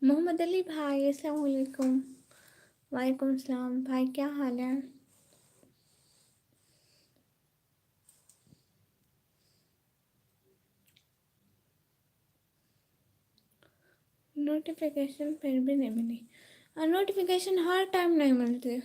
محمد علی بھائی السلام علیکم۔ وعلیکم السلام بھائی، کیا حال ہے؟ نوٹیفیکیشن پھر بھی نہیں ملی، اور نوٹیفیکیشن ہر ٹائم نہیں ملتی۔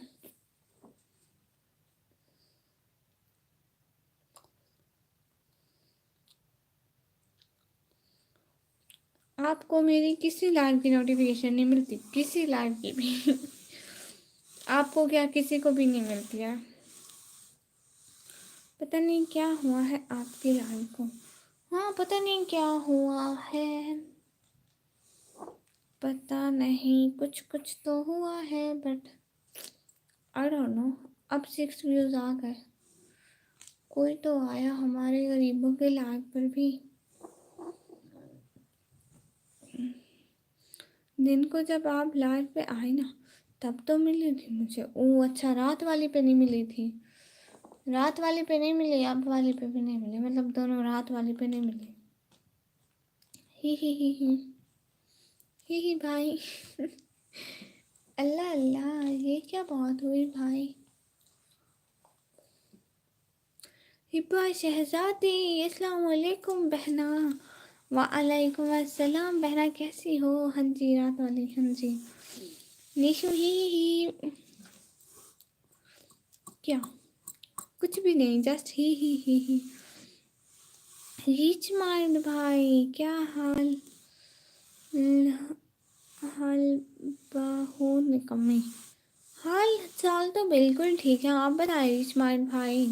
آپ کو میری کسی لائیو کی نوٹیفیکیشن نہیں ملتی؟ کسی لائیو کی بھی؟ آپ کو کیا کسی کو بھی نہیں ملتی ہے؟ پتہ نہیں کیا ہوا ہے آپ کی لائیو کو۔ ہاں پتہ نہیں کیا ہوا ہے، پتہ نہیں کچھ تو ہوا ہے، بٹ I don't know۔ اب 6 ویوز آ گئے، کوئی تو آیا ہمارے غریبوں کے لائیو پر بھی۔ دن کو جب آپ لائیو پہ آئے نا تب تو ملی تھی مجھے۔ اچھا، رات والی پہ نہیں ملی تھی، رات والی پہ نہیں ملی، اب والی پہ بھی نہیں ملی، مطلب دونوں رات والی پہ نہیں ملی۔ ہی ہی بھائی اللہ اللہ، یہ کیا بات ہوئی بھائی؟ ہبا شہزادی السلام علیکم بہنا۔ وعلیکم السلام بہنا، کیسی ہو؟ ہاں جی رات والی، ہاں جی نیشو ہی کیا؟ کچھ بھی نہیں، جسٹ ہی۔ ریچ مائنڈ بھائی، کیا حال؟ حال باہو نکمی، حال چال تو بالکل ٹھیک ہے، آپ بتائیں ریچ مائنڈ بھائی۔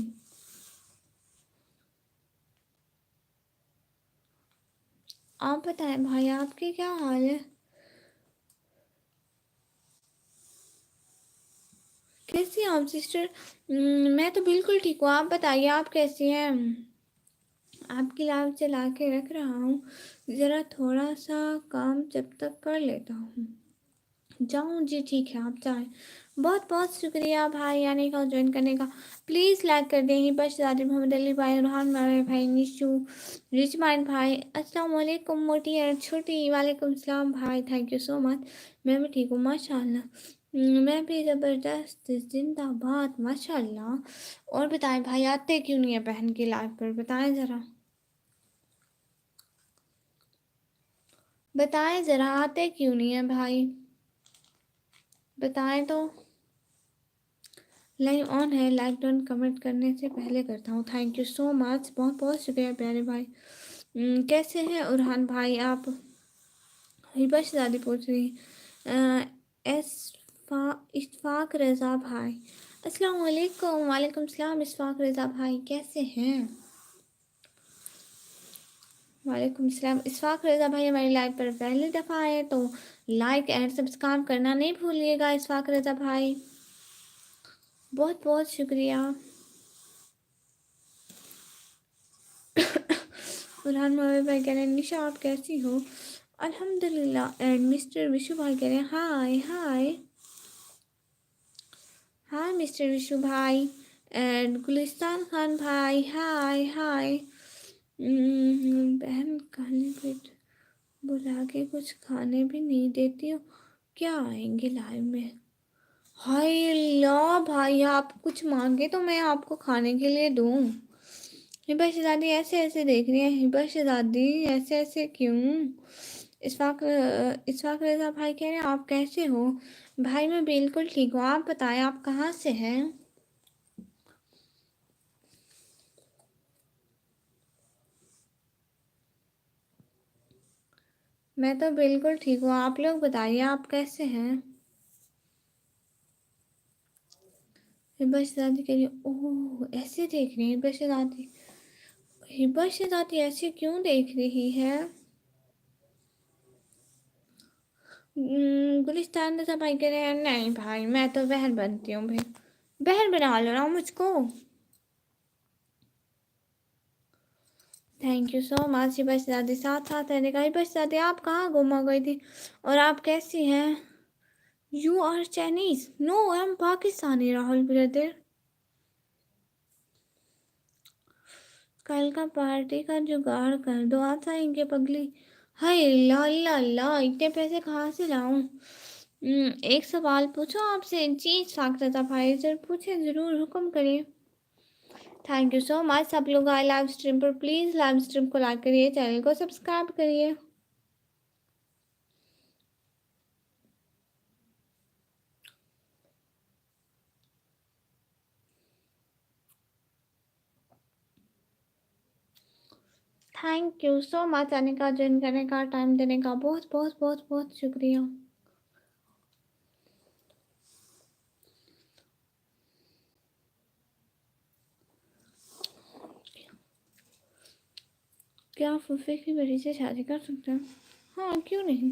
آپ بتائیں بھائی، آپ کے کیا حال ہے؟ کیسی ہیں آپ سسٹر؟ میں تو بالکل ٹھیک ہوں، آپ بتائیے آپ کیسی ہیں؟ آپ کی لائف چلا کے رکھ رہا ہوں، ذرا تھوڑا سا کام جب تک کر لیتا ہوں۔ جاؤں جی ٹھیک ہے، آپ جائیں۔ بہت بہت شکریہ بھائی آنے کا، جوائن کرنے کا۔ پلیز لائک کر دیں۔ ہی بس شہزادی، محمد علی بھائی، ارحان بھائی، نیشو، رچ مائنڈ بھائی، السلام علیکم موٹی اور چھوٹی، وعلیکم السلام بھائی، تھینک یو سو مچ۔ میں بھی ٹھیک ہوں ماشاء اللہ، میں بھی زبردست زندہ باد ماشاء اللہ۔ اور بتائیں بھائی، آتے کیوں نہیں ہیں بہن کی لائف پر؟ بتائیں ذرا، بتائیں ذرا، آتے کیوں نہیں ہیں بھائی؟ بتائیں تو۔ لائیو آن ہے، لائک ڈن کمنٹ کرنے سے پہلے کرتا ہوں، تھینک یو سو مچ، بہت بہت شکریہ پیارے بھائی۔ کیسے ہیں ارحان بھائی آپ؟ ہبا شہزادی پوچھ رہی اشفاق رضا بھائی، السلام علیکم۔ وعلیکم السلام اشفاق رضا بھائی، کیسے ہیں؟ وعلیکم السلام اشفاق رضا بھائی، ہماری لائف پر پہلی دفعہ آئے تو لائک اینڈ سبسکرائب کرنا نہیں بھولیے گا اشفاق رضا بھائی، بہت بہت شکریہ۔ ارحان بھائی کہہ رہے ہیں نشا آپ کیسی ہو؟ الحمدللہ۔ اینڈ مسٹر وشو بھائی کہہ رہے ہیں ہائے ہائے ہائے مسٹر وشو بھائی، اینڈ گلستان خان بھائی ہائے ہائے۔ بہن کھانے پیٹ بلا کے کچھ کھانے بھی نہیں دیتی ہو، کیا آئیں گے لائیو میں؟ ہائے اللہ بھائی، آپ کچھ مانگے تو میں آپ کو کھانے کے لیے دوں؟ ہبا شہزادی ایسے ایسے دیکھ رہی ہیں، ہبا شہزادی ایسے ایسے کیوں؟ اشفاق رضا بھائی کہہ رہے ہیں آپ کیسے ہو؟ بھائی میں بالکل ٹھیک ہوں، آپ بتائیں آپ کہاں سے ہیں؟ میں تو بالکل ٹھیک ہوں، آپ لوگ بتائیے آپ کیسے ہیں؟ ہبا شہزادی کہہ رہی ہے اوہ ایسے دیکھ رہی ہیں ہبا شہزادی، ہبا شہزادی ایسے کیوں دیکھ رہی ہے؟ گلستان رضا بھائی کہہ رہے ہیں نہیں بھائی میں تو بہن بنتی ہوں، بھائی بہن بنا لو نا مجھ کو۔ تھینک یو سو مچ ہبا شہزادی، ساتھ ساتھ رہنے کا۔ ہبا شہزادی آپ کہاں گم ہو گئی تھی، اور آپ کیسی ہیں؟ You are Chinese? No I am Pakistani Rahul brother. کل کا پارٹی کا جگاڑ کر دو، آپ آئیں گے پگلی؟ हाय अल्लाह अल्लाह अल्लाह, इतने पैसे कहाँ से लाऊं? एक सवाल पूछो आपसे? जी साक्षरता भाई, जरूर पूछे, जरूर हुक्म करिए। Thank you so much. सब लोग आए लाइव स्ट्रीम पर, प्लीज़ लाइव स्ट्रीम को लाइक करिए, चैनल को सब्सक्राइब करिए। थैंक यू सो मच आने का, ज्वाइन करने का, टाइम देने का, बहुत बहुत बहुत बहुत शुक्रिया। क्या आप फुफे की बेटी से शादी कर सकते हैं? हाँ, क्यों नहीं।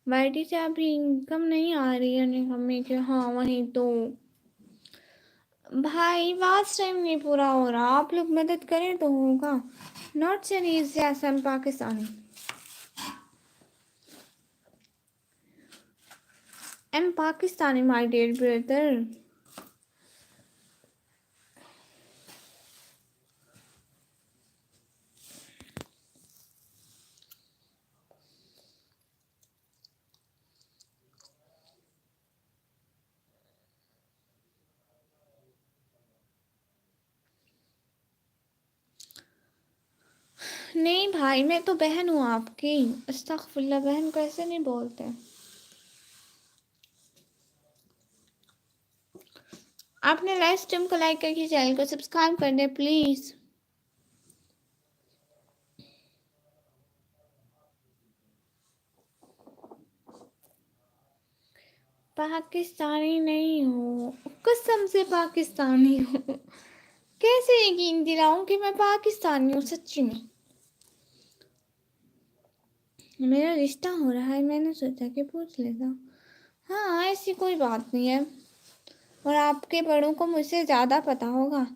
बेटी से अभी इनकम नहीं आ रही है इनकम में कि हाँ वहीं तो। भाई वास्ट टाइम नहीं पूरा हो रहा, आप लोग मदद करें तो होगा। Not Chinese, yes I am Pakistani. I am Pakistani my dear brother. नहीं भाई, मैं तो बहन हूँ आपकी। अस्तगफुरुल्लाह, बहन को ऐसे नहीं बोलते। आपने लाइव स्ट्रीम को लाइक करके चैनल को सब्सक्राइब कर दे प्लीज। पाकिस्तानी नहीं हो, कसम से पाकिस्तानी हूँ। कैसे यकीन दिलाऊं कि मैं पाकिस्तानी हूँ? सच्ची में मेरा रिश्ता हो रहा है, मैंने सोचा कि पूछ लेता हूँ। हाँ, ऐसी कोई बात नहीं है, और आपके बड़ों को मुझसे ज़्यादा पता होगा।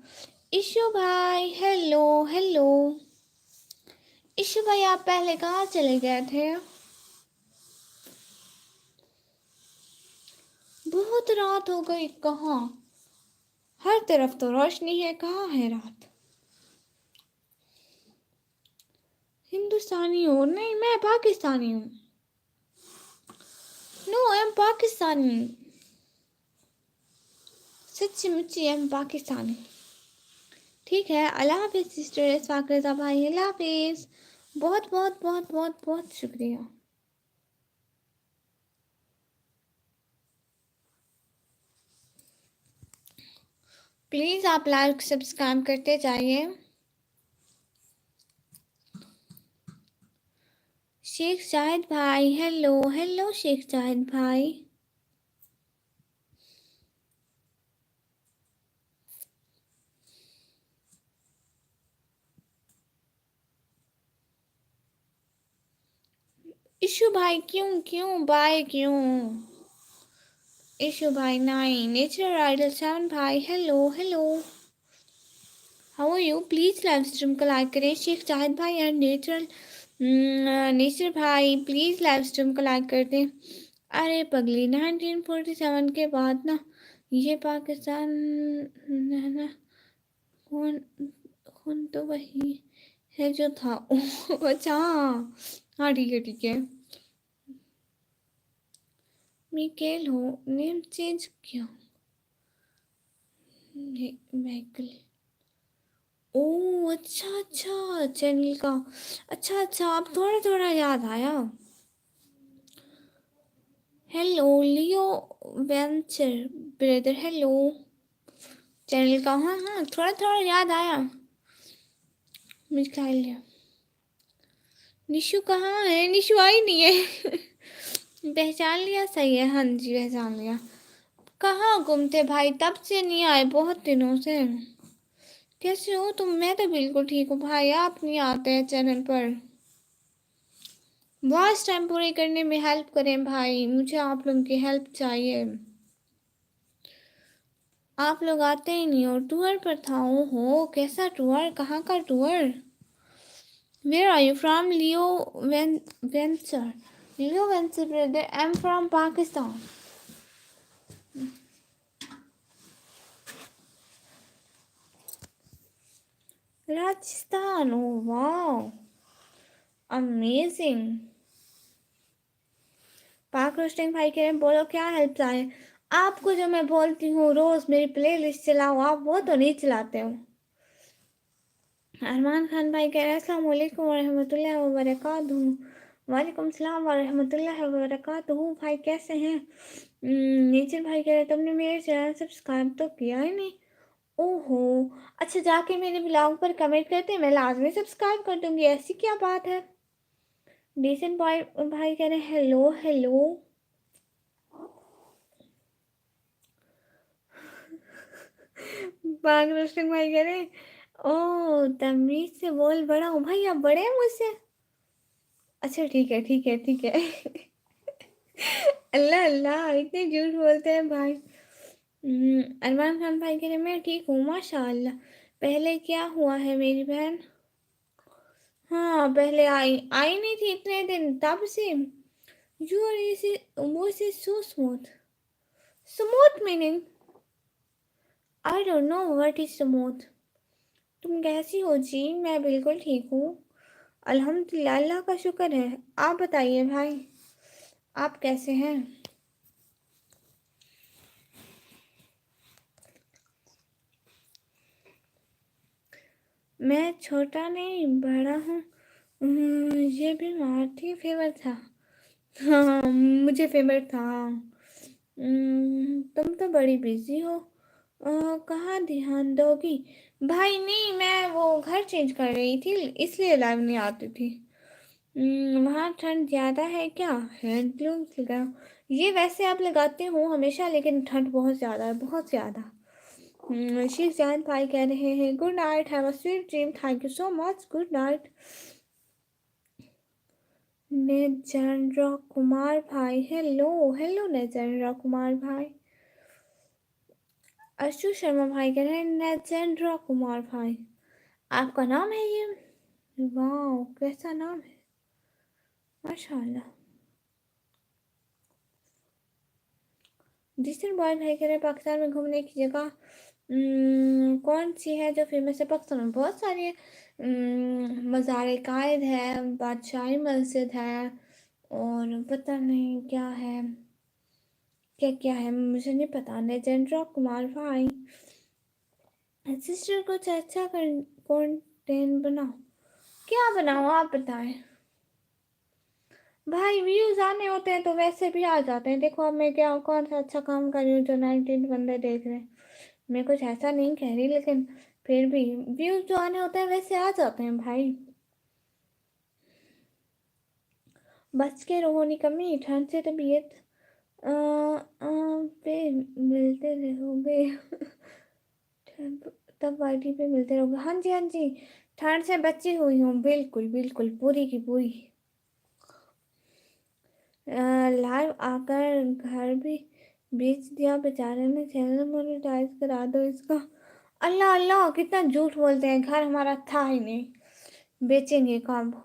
इशू भाई हेलो हेलो। इशू भाई, आप पहले कहाँ चले गए थे? बहुत रात हो गई। कहाँ? हर तरफ तो रोशनी है, कहाँ है रात? हिंदुस्तानी हो? नहीं, मैं पाकिस्तानी हूँ। No, I am Pakistani. सच्ची मुच्ची आई एम पाकिस्तानी। ठीक है, अल्लाह हाफिज़ सिस्टर स्वागता भाई, अल्लाह हाफिज़। बहुत बहुत बहुत बहुत बहुत शुक्रिया। प्लीज़ आप लाइक सब्सक्राइब करते जाइए। शेख जाहिद भाई हेलो हेलो। शेख जाहिद भाई, इशू भाई क्यों क्यों बाय क्यों? इशू भाई नाइन, नेचर आइडल 7 भाई hello hello. How are you? Please live stream को लाइक करें। शेख जाहिद भाई एंड नेचर नेचर भाई प्लीज लाइव स्ट्रीम को लाइक कर दें। अरे पगली, 1947 के बाद ना ये पाकिस्तान ना कौन कौन तो वही है जो था। अच्छा हाँ ठीक है ठीक है। मिकेल हो, नेम चेंज किया। मैकल। ओ अच्छा अच्छा, चैनल का। अच्छा अच्छा, अब थोड़ा थोड़ा याद आया। हेलो लियो वेंचर ब्रदर हेलो। चैनल का, हाँ हाँ, थोड़ा थोड़ा याद आया। मिसाइल निशु कहाँ है? निशु आई नहीं है। पहचान लिया? सही है, हाँ जी पहचान लिया। कहाँ गुम थे भाई? तब से नहीं आए, बहुत दिनों से। कैसे हो तुम? मैं तो बिल्कुल ठीक हूँ भाई, आप नहीं आते हैं चैनल पर। वॉच टाइम पूरी करने में हेल्प करें भाई, मुझे आप लोगों की हेल्प चाहिए। आप लोग आते ही नहीं हो। टूर पर था। हो कैसा टूर? कहाँ का tour? Where are you from? Leo Venture. Leo Venture brother, I am from Pakistan. Rajasthan, ओ वाह। अमेजिंग। पाक रोस्टिंग भाई कह रहे हैं बोलो क्या हेल्प चाहिए। आपको जो मैं बोलती हूँ रोज मेरी प्ले लिस्ट चलाओ, आप वो तो नहीं चलाते हो। अरमान खान भाई कह रहे हैं अस्सलाम वालेकुम वरहमतुल्लाहि वबरकातुहू। वालेकुम सलाम वरहमतुल्लाहि वबरकातुहू। भाई कैसे हैं? नेचर भाई कह रहे हैं तुमने मेरे चैनल सब्सक्राइब तो किया ही नहीं। ओहो, अच्छा जाके मेरे ब्लॉग पर कमेंट करते, मैं लाजमी सब्सक्राइब कर दूंगी, ऐसी क्या बात है। डिसेंट बॉय भाई कह रहे हैं हेलो हेलो। बाग रोस्टिंग भाई कह रहे हैं ओ तमीज से बोल, बड़ा हूँ भाई, आप बड़े हैं मुझसे। अच्छा ठीक है ठीक है ठीक है। अल्लाह अल्लाह, इतने झूठ बोलते हैं भाई। अरमान खान भाई कह रहे मैं ठीक हूँ माशाल्लाह। पहले क्या हुआ है मेरी बहन? हाँ पहले आई आई नहीं थी इतने दिन, तब से your voice is so smooth. Smooth meaning I don't know what is smooth. तुम कैसी हो जी? मैं बिल्कुल ठीक हूँ अल्हम्दुलिल्लाह, अल्लाह का शुक्र है। आप बताइए भाई, आप कैसे हैं? मैं छोटा नहीं बड़ा हूँ। ये बीमार थी, फीवर था। हाँ मुझे फीवर था। तुम तो बड़ी बिजी हो, कहाँ ध्यान दोगी? भाई नहीं, मैं वो घर चेंज कर रही थी इसलिए लाइव नहीं आती थी। वहाँ ठंड ज़्यादा है क्या? हैंड ग्लूव्स लगाओ। ये वैसे आप लगाते हो हमेशा, लेकिन ठंड बहुत ज़्यादा है, बहुत ज़्यादा। शीख जान भाई कह रहे हैं good night, have a sweet dream, thank you so much, good night. Nejendra Kumar भाई हेलो हेलो नेजेंद्र कुमार भाई। अशु शर्मा भाई कह रहे हैं नेजेंद्र कुमार भाई आपका नाम है ये? वाह कैसा नाम है, माशाल्लाह। डिस्टेंट बॉय भाई कह रहे हैं पाकिस्तान में घूमने की जगह कौन सी है जो फेमस है? पाकिस्तान में बहुत सारी है। मज़ार कायद है, बादशाही मस्जिद है, और पता नहीं क्या है, क्या क्या है मुझे नहीं पता। नेजेंद्र कुमार भाई सिस्टर कुछ अच्छा कंटेंट बनाओ। क्या बनाओ आप बताएं। भाई व्यूज आने होते हैं तो वैसे भी आ जाते हैं। देखो अब मैं क्या कौन सा अच्छा काम कर रही हूँ जो 19 बंदे देख रहे हैं। मैं कुछ ऐसा नहीं कह रही, लेकिन फिर भी व्यूज जो आने होते हैं वैसे आ जाते हैं भाई। बच के रहो निकम्मी, ठंड से तबीयत पे मिलते रहोगे। तब वाईटी पे मिलते रहोगे। हाँ जी हाँ जी, ठंड से बची हुई हूँ, बिल्कुल बिल्कुल पूरी की पूरी। लाइव आकर घर भी बेच दिया बेचारे ने, चैनल मोनेटाइज करा दो इसका। अल्लाह अल्लाह, कितना झूठ बोलते हैं, घर हमारा था ही नहीं, बेचेंगे कब?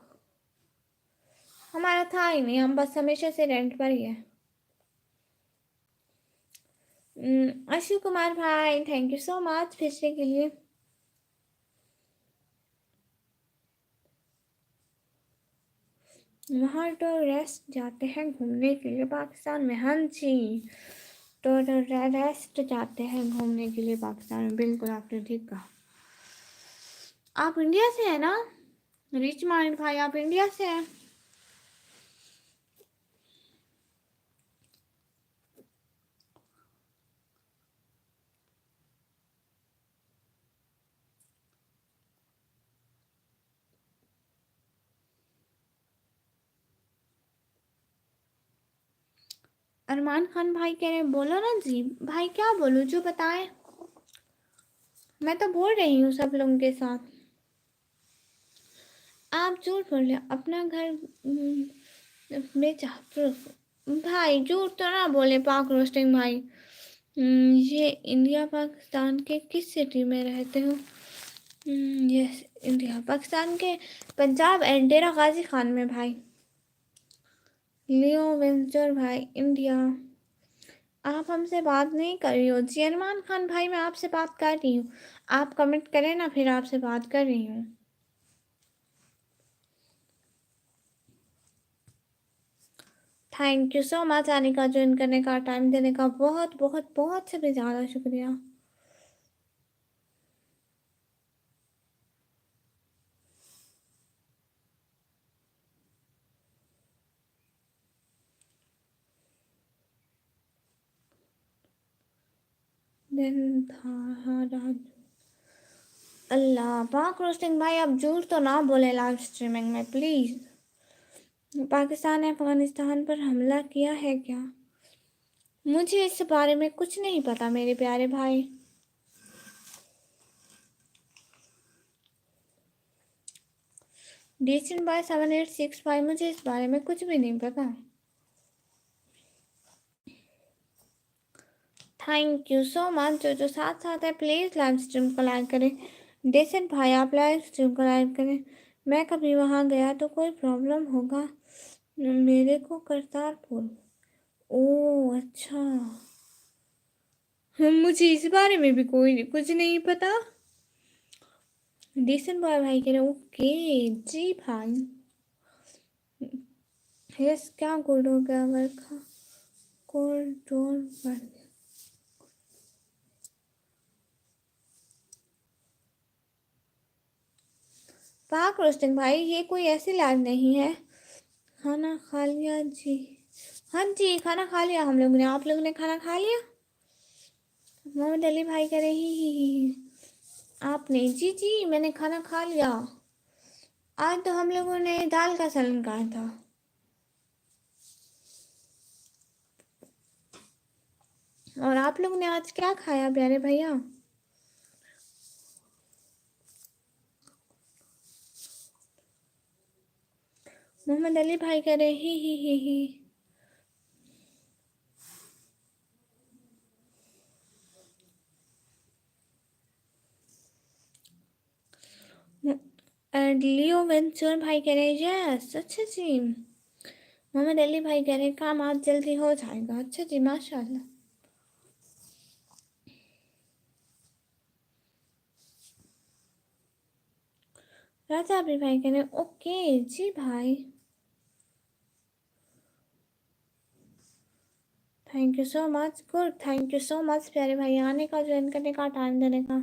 हमारा था ही नहीं, हम बस हमेशा से रेंट पर ही है। अशु कुमार भाई थैंक यू सो मच भेजने के लिए। वहाँ टूरिस्ट जाते हैं घूमने के लिए पाकिस्तान में, हाँ जी टूरिस्ट जाते हैं घूमने के लिए पाकिस्तान में, बिल्कुल आपने ठीक कहा। आप इंडिया से हैं ना रिच माइंड भाई, आप इंडिया से हैं? अरमान खान भाई कह रहे हैं बोलो ना जी। भाई क्या बोलूँ, जो बताएं। मैं तो बोल रही हूँ सब लोगों के साथ। आप झूठ बोल रहे हो, अपना घर बेचा भाई, झूठ तो ना बोले पाक रोस्टिंग भाई। ये इंडिया पाकिस्तान के किस सिटी में रहते हो? यस इंडिया पाकिस्तान के पंजाब एंड डेरा गाजी खान में भाई। लियो वेंचर भाई इंडिया। आप हमसे बात नहीं कर रही हो जी अरमान खान भाई, मैं आपसे बात कर रही हूँ। आप कमेंट करें ना, फिर आपसे बात कर रही हूँ। थैंक यू सो मच आने का, ज्वाइन करने का, टाइम देने का, बहुत बहुत बहुत से भी ज़्यादा शुक्रिया। दिन था हाँ रात। अल्लाह पाक रोस्टिंग भाई, अब झूठ तो ना बोले लाइव स्ट्रीमिंग में प्लीज़। पाकिस्तान ने अफगानिस्तान पर हमला किया है क्या? मुझे इस बारे में कुछ नहीं पता मेरे प्यारे भाई। डिसीजन बाय 7865, मुझे इस बारे में कुछ भी नहीं पता। Thank you so much. जो साथ साथ है प्लीज़ लाइव स्ट्रीम को लाइक करें। डेसेंट भाई आप लाइव स्ट्रीम को लाइक करें। मैं कभी वहाँ गया तो कोई प्रॉब्लम होगा मेरे को करतारपुर। ओह अच्छा, मुझे इस बारे में भी कोई कुछ नहीं पता। डेसेंट बॉय भाई कह रहे ओके जी भाई। यस क्या कोड हो गया वर्खा, कोड बढ़ गया। पाक रोस्टिंग भाई ये कोई ऐसी लाइव नहीं है। खाना खा लिया जी? हाँ जी खाना खा लिया हम लोगों ने। आप लोगों ने खाना खा लिया? मोहम्मद अली भाई कह रहे ही। आपने? जी जी मैंने खाना खा लिया। आज तो हम लोगों ने दाल का सालन खाया था। और आप लोगों ने आज क्या खाया प्यारे भैया? मोहम्मद अली भाई कह रहे ही। लियो वेंचर भाई कह रहे यस अच्छा जी। मोहम्मद अली भाई कह रहे काम आज जल्दी हो जाएगा। अच्छा जी माशाल्लाह। राजा अभी भाई कह रहे ओके जी भाई। Thank you so much good. Thank you so much प्यारे भाई आने का, ज्वाइन करने का, टाइम देने का।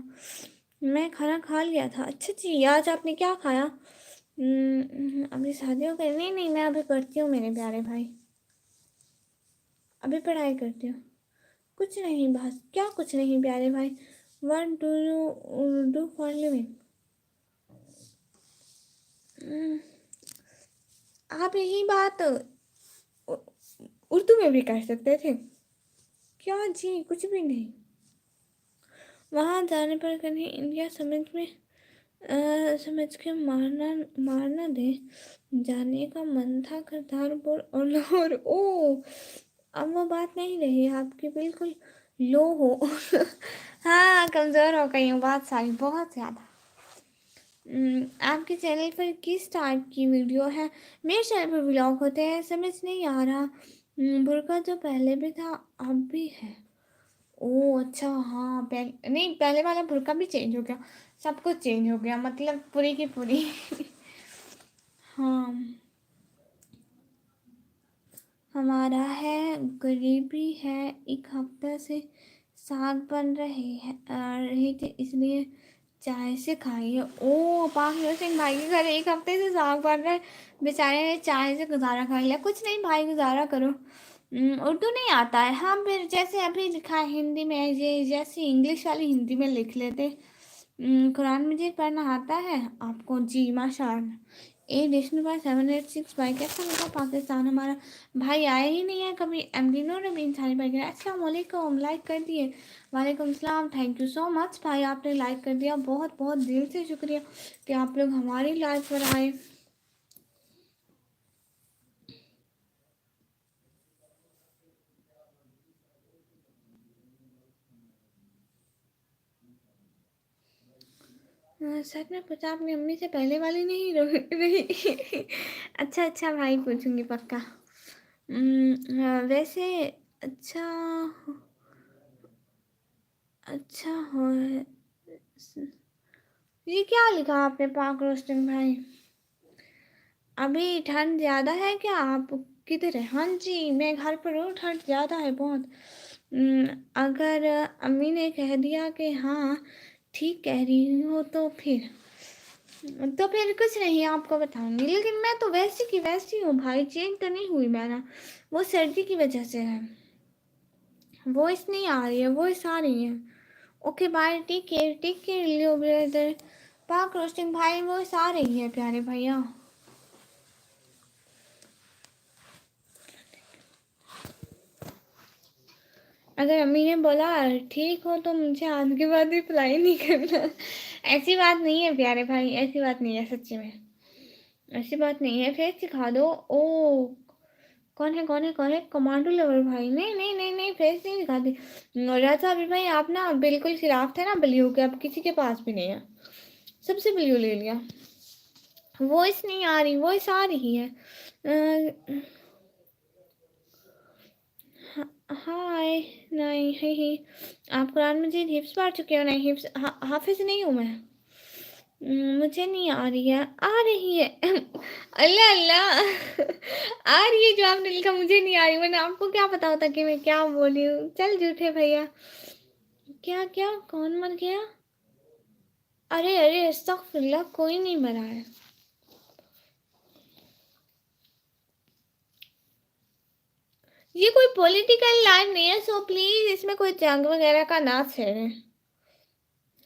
मैं खाना खा लिया था। अच्छा जी आज आपने क्या खाया? अभी शादी हो गई? नहीं नहीं मैं अभी पढ़ती हूँ मेरे प्यारे भाई, अभी पढ़ाई करती हूँ। कुछ नहीं बस क्या कुछ नहीं प्यारे भाई। What do you do for living? आप यही बात उर्दू में भी कर सकते थे। क्या जी कुछ भी नहीं। वहाँ जाने पर कहीं इंडिया समझ के मारना मारना दे। जाने का मन था करतारपुर और लाहौर। ओ अब वो बात नहीं रही आपकी, बिल्कुल लो हो। हाँ कमज़ोर हो गई हूँ बहुत सारी, बहुत ज़्यादा। आपके चैनल पर किस टाइप की वीडियो है? मेरे चैनल पर व्लॉग होते हैं। समझ नहीं आ रहा। बुर्का जो पहले भी था अब भी है। ओह अच्छा हाँ पहले नहीं, पहले वाला बुर्का भी चेंज हो गया। सब कुछ चेंज हो गया मतलब पूरी की पूरी। हाँ हमारा है, गरीबी है। एक हफ्ते से साग बन रही थी इसलिए चाय से खाइए। ओ पाखिर सिंह भाई के घर एक हफ्ते से साग बन रहा है, बेचारे ने चाय से गुजारा कर लिया। कुछ नहीं भाई गुजारा करो। उर्दू नहीं आता है? हाँ फिर जैसे अभी लिखा है हिंदी में, ये जैसे इंग्लिश वाली हिंदी में लिख लेते। कुरान मजीद पढ़ना आता है आपको? जी माशाअल्लाह। 8 भाई कैसा लगा पाकिस्तान हमारा? भाई आए ही नहीं है कभी। एमडीनो ने भी इंसानी भाई कहा अस्सलाम वालेकुम, लाइक कर दिए। वालेकुम सलाम। थैंक यू सो मच भाई आपने लाइक कर दिया, बहुत बहुत दिल से शुक्रिया कि आप लोग हमारी लाइव पर आए। सच में पूछा अपनी अम्मी से, पहले वाली नहीं रही। अच्छा अच्छा भाई पूछूंगी पक्का। वैसे अच्छा अच्छा हो। ये क्या लिखा आपने पाक रोस्टिंग भाई? अभी ठंड ज़्यादा है क्या? आप किधर है? हाँ जी, मैं घर पर हूँ, ठंड ज़्यादा है बहुत। अगर अम्मी ने कह दिया कि हाँ ठीक कह रही हो तो फिर कुछ नहीं आपको बताऊंगी। लेकिन मैं तो वैसी की वैसी हूँ भाई, चेंज तो नहीं हुई मैं ना। वो सर्दी की वजह से है। वॉइस नहीं आ रही है, वॉइस आ रही है। ओके बाय, टेक केयर लियो ब्रदर। पाक रोस्टिंग भाई, वॉइस आ रही है प्यारे भैया। अगर अम्मी ने बोला ठीक हो तो मुझे आज के बाद रिप्लाई नहीं करना। ऐसी बात नहीं है प्यारे भाई, ऐसी बात नहीं है, सच्ची में ऐसी बात नहीं है। फेस दिखा दो। ओ कौन है कमांडो लवर भाई? नहीं नहीं नहीं नहीं, फेस नहीं दिखाती। राजा अभी भाई आप ना बिल्कुल खिलाफ थे ना बलियो के, अब किसी के पास भी नहीं है, सबसे बलियो ले लिया। वॉइस नहीं आ रही, वॉइस आ रही है। हाय। नहीं ही ही। आप कुरान मजीद हिफ्स पढ़ चुके हो? नहीं हिफ्स हाफिज नहीं हूँ मैं। मुझे नहीं आ रही है, आ रही है। अल्लाह अल्लाह। आ रही है जो आपने लिखा, मुझे नहीं आ रही, वरना आपको क्या पता होता कि मैं क्या बोली हूँ। चल झूठे भैया। क्या क्या कौन मर गया? अरे अरे अस्तगफिरुल्लाह, कोई नहीं मरा है। ये कोई पॉलिटिकल लाइव नहीं है, सो प्लीज इसमें कोई जंग वगैरह का ना छेड़े।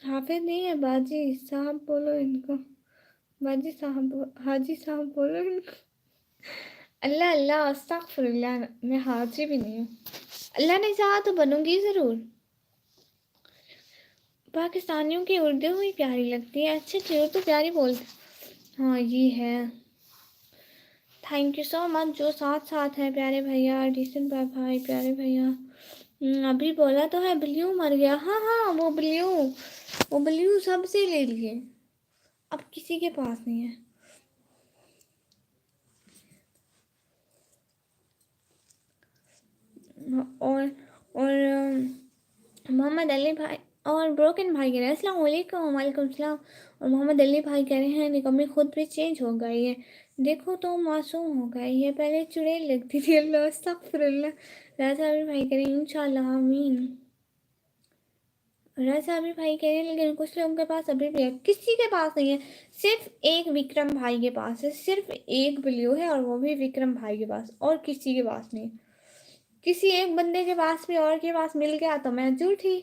हाफिज नहीं है, बाजी साहब बोलो इनको। बाजी साहब, हाजी साहब बोलो इनको। अल्लाह अल्लाह अस्तगफिरुल्लाह, मैं हाजी भी नहीं हूँ। अल्लाह ने चाहा तो बनूंगी ज़रूर। पाकिस्तानियों की उर्दू ही प्यारी लगती है। अच्छी अच्छी उर्दू प्यारी बोलते। हाँ ये है। थैंक यू सो मच जो साथ साथ है प्यारे भैया, डिसेंट भाई प्यारे भैया। अभी बोला तो है ब्लू मर गया। हाँ हाँ, वो ब्लू सबसे ले लिए, अब किसी के पास नहीं है। और मोहम्मद अली भाई और ब्रोकन भाई कह रहे हैं अस्सलाम वालेकुम। वालेकुम सलाम। और मोहम्मद अली भाई कह रहे हैं निकम्मी खुद भी चेंज हो गई है, देखो तो मासूम हो गई है, पहले चुड़ैल लगती थी। अल्लाह अस्तगफिरुल्लाह। राजा अभी भाई कह रहे हैं इंशाल्लाह आमीन। राजा अभी भाई कह रहे हैं लेकिन कुछ लोगों के पास अभी भी है, किसी के पास नहीं है। सिर्फ एक विक्रम भाई के पास है, सिर्फ एक ब्लू है, और वो भी विक्रम भाई के पास, और किसी के पास नहीं। किसी एक बंदे के पास भी और के पास मिल गया तो मैं झूठी।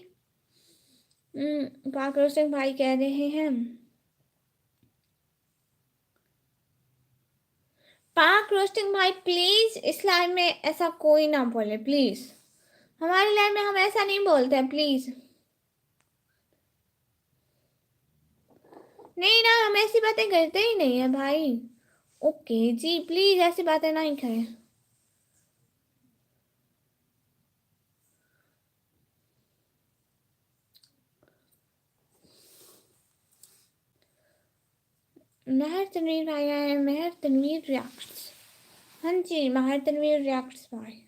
पाक रोशन भाई कह रहे हैं पाक रोस्टिंग भाई प्लीज इस लाइव में ऐसा कोई ना बोले प्लीज। हमारी लाइव में हम ऐसा नहीं बोलते हैं प्लीज। नहीं ना, हम ऐसी बातें करते ही नहीं है भाई। ओके जी, प्लीज ऐसी बातें नहीं करें। महर तनवीर भाई आए हैं, महर तनवीर रिएक्ट्स। हाँ जी, महर तनवीर रिएक्ट्स भाई।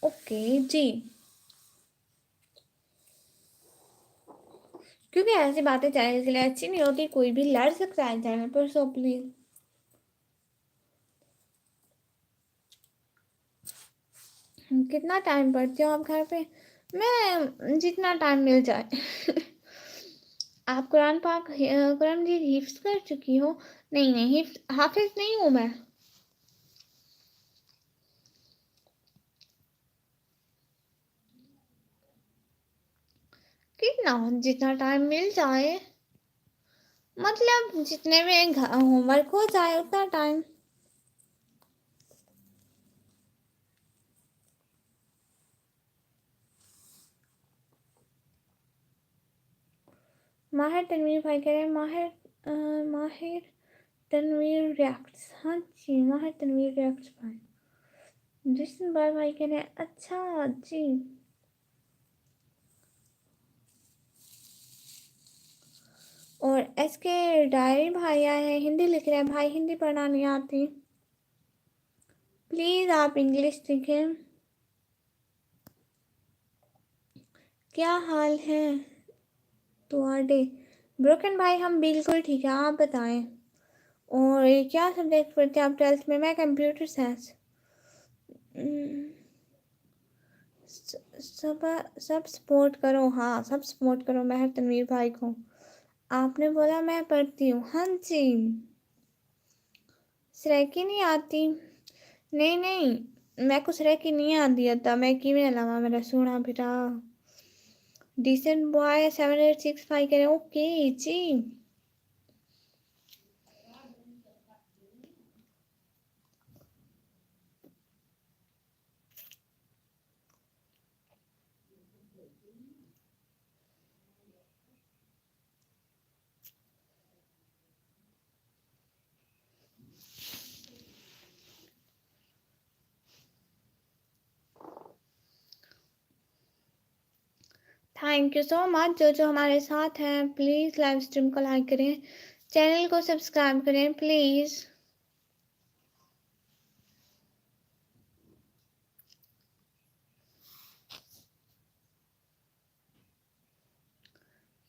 ओके जी, क्योंकि ऐसी बातें चैनल के लिए अच्छी नहीं होती, कोई भी लड़ सकता है चैनल पर, सो प्लीज। कितना टाइम पढ़ती हो आप घर पे? मैं जितना टाइम मिल जाए। आप कुरान पाक कुरान मजीद हिफ्स कर चुकी हो? नहीं नहीं, हिफ्स हाफिज नहीं हूँ मैं। कितना, जितना टाइम मिल जाए, मतलब जितने में होमवर्क हो जाए उतना टाइम। माहिर तनवीर भाई कह रहे हैं माहिर तनवीर रिएक्ट्स। हाँ जी, माहिर तनवीर रिएक्ट्स भाई। जिसन भाई भाई कह रहे हैं अच्छा जी। और एसके डायरी भाई आए हैं, हिंदी लिख रहे हैं भाई, हिंदी पढ़ना नहीं आती, प्लीज़ आप इंग्लिश लिखें। क्या हाल है तुम्हारे ब्रोकन भाई हम बिल्कुल ठीक है, आप बताएं। और ये क्या सब्जेक्ट पढ़ते हैं आप 12th में? मैं कंप्यूटर साइंस। सब सब सपोर्ट करो, हाँ सब सपोर्ट करो महर तनवीर भाई को। आपने बोला मैं पढ़ती हूँ, हाँ जी। सरेकी नहीं आती? नहीं नहीं, मैं को सरेकी नहीं आती अता मैं किवें लावां मेरा सोना बेटा। डिसेंट बॉय 7865 कह रहे ओके जी। Thank you so much. जो हमारे साथ हैं प्लीज़ लाइव स्ट्रीम को लाइक करें, चैनल को सब्सक्राइब करें प्लीज़।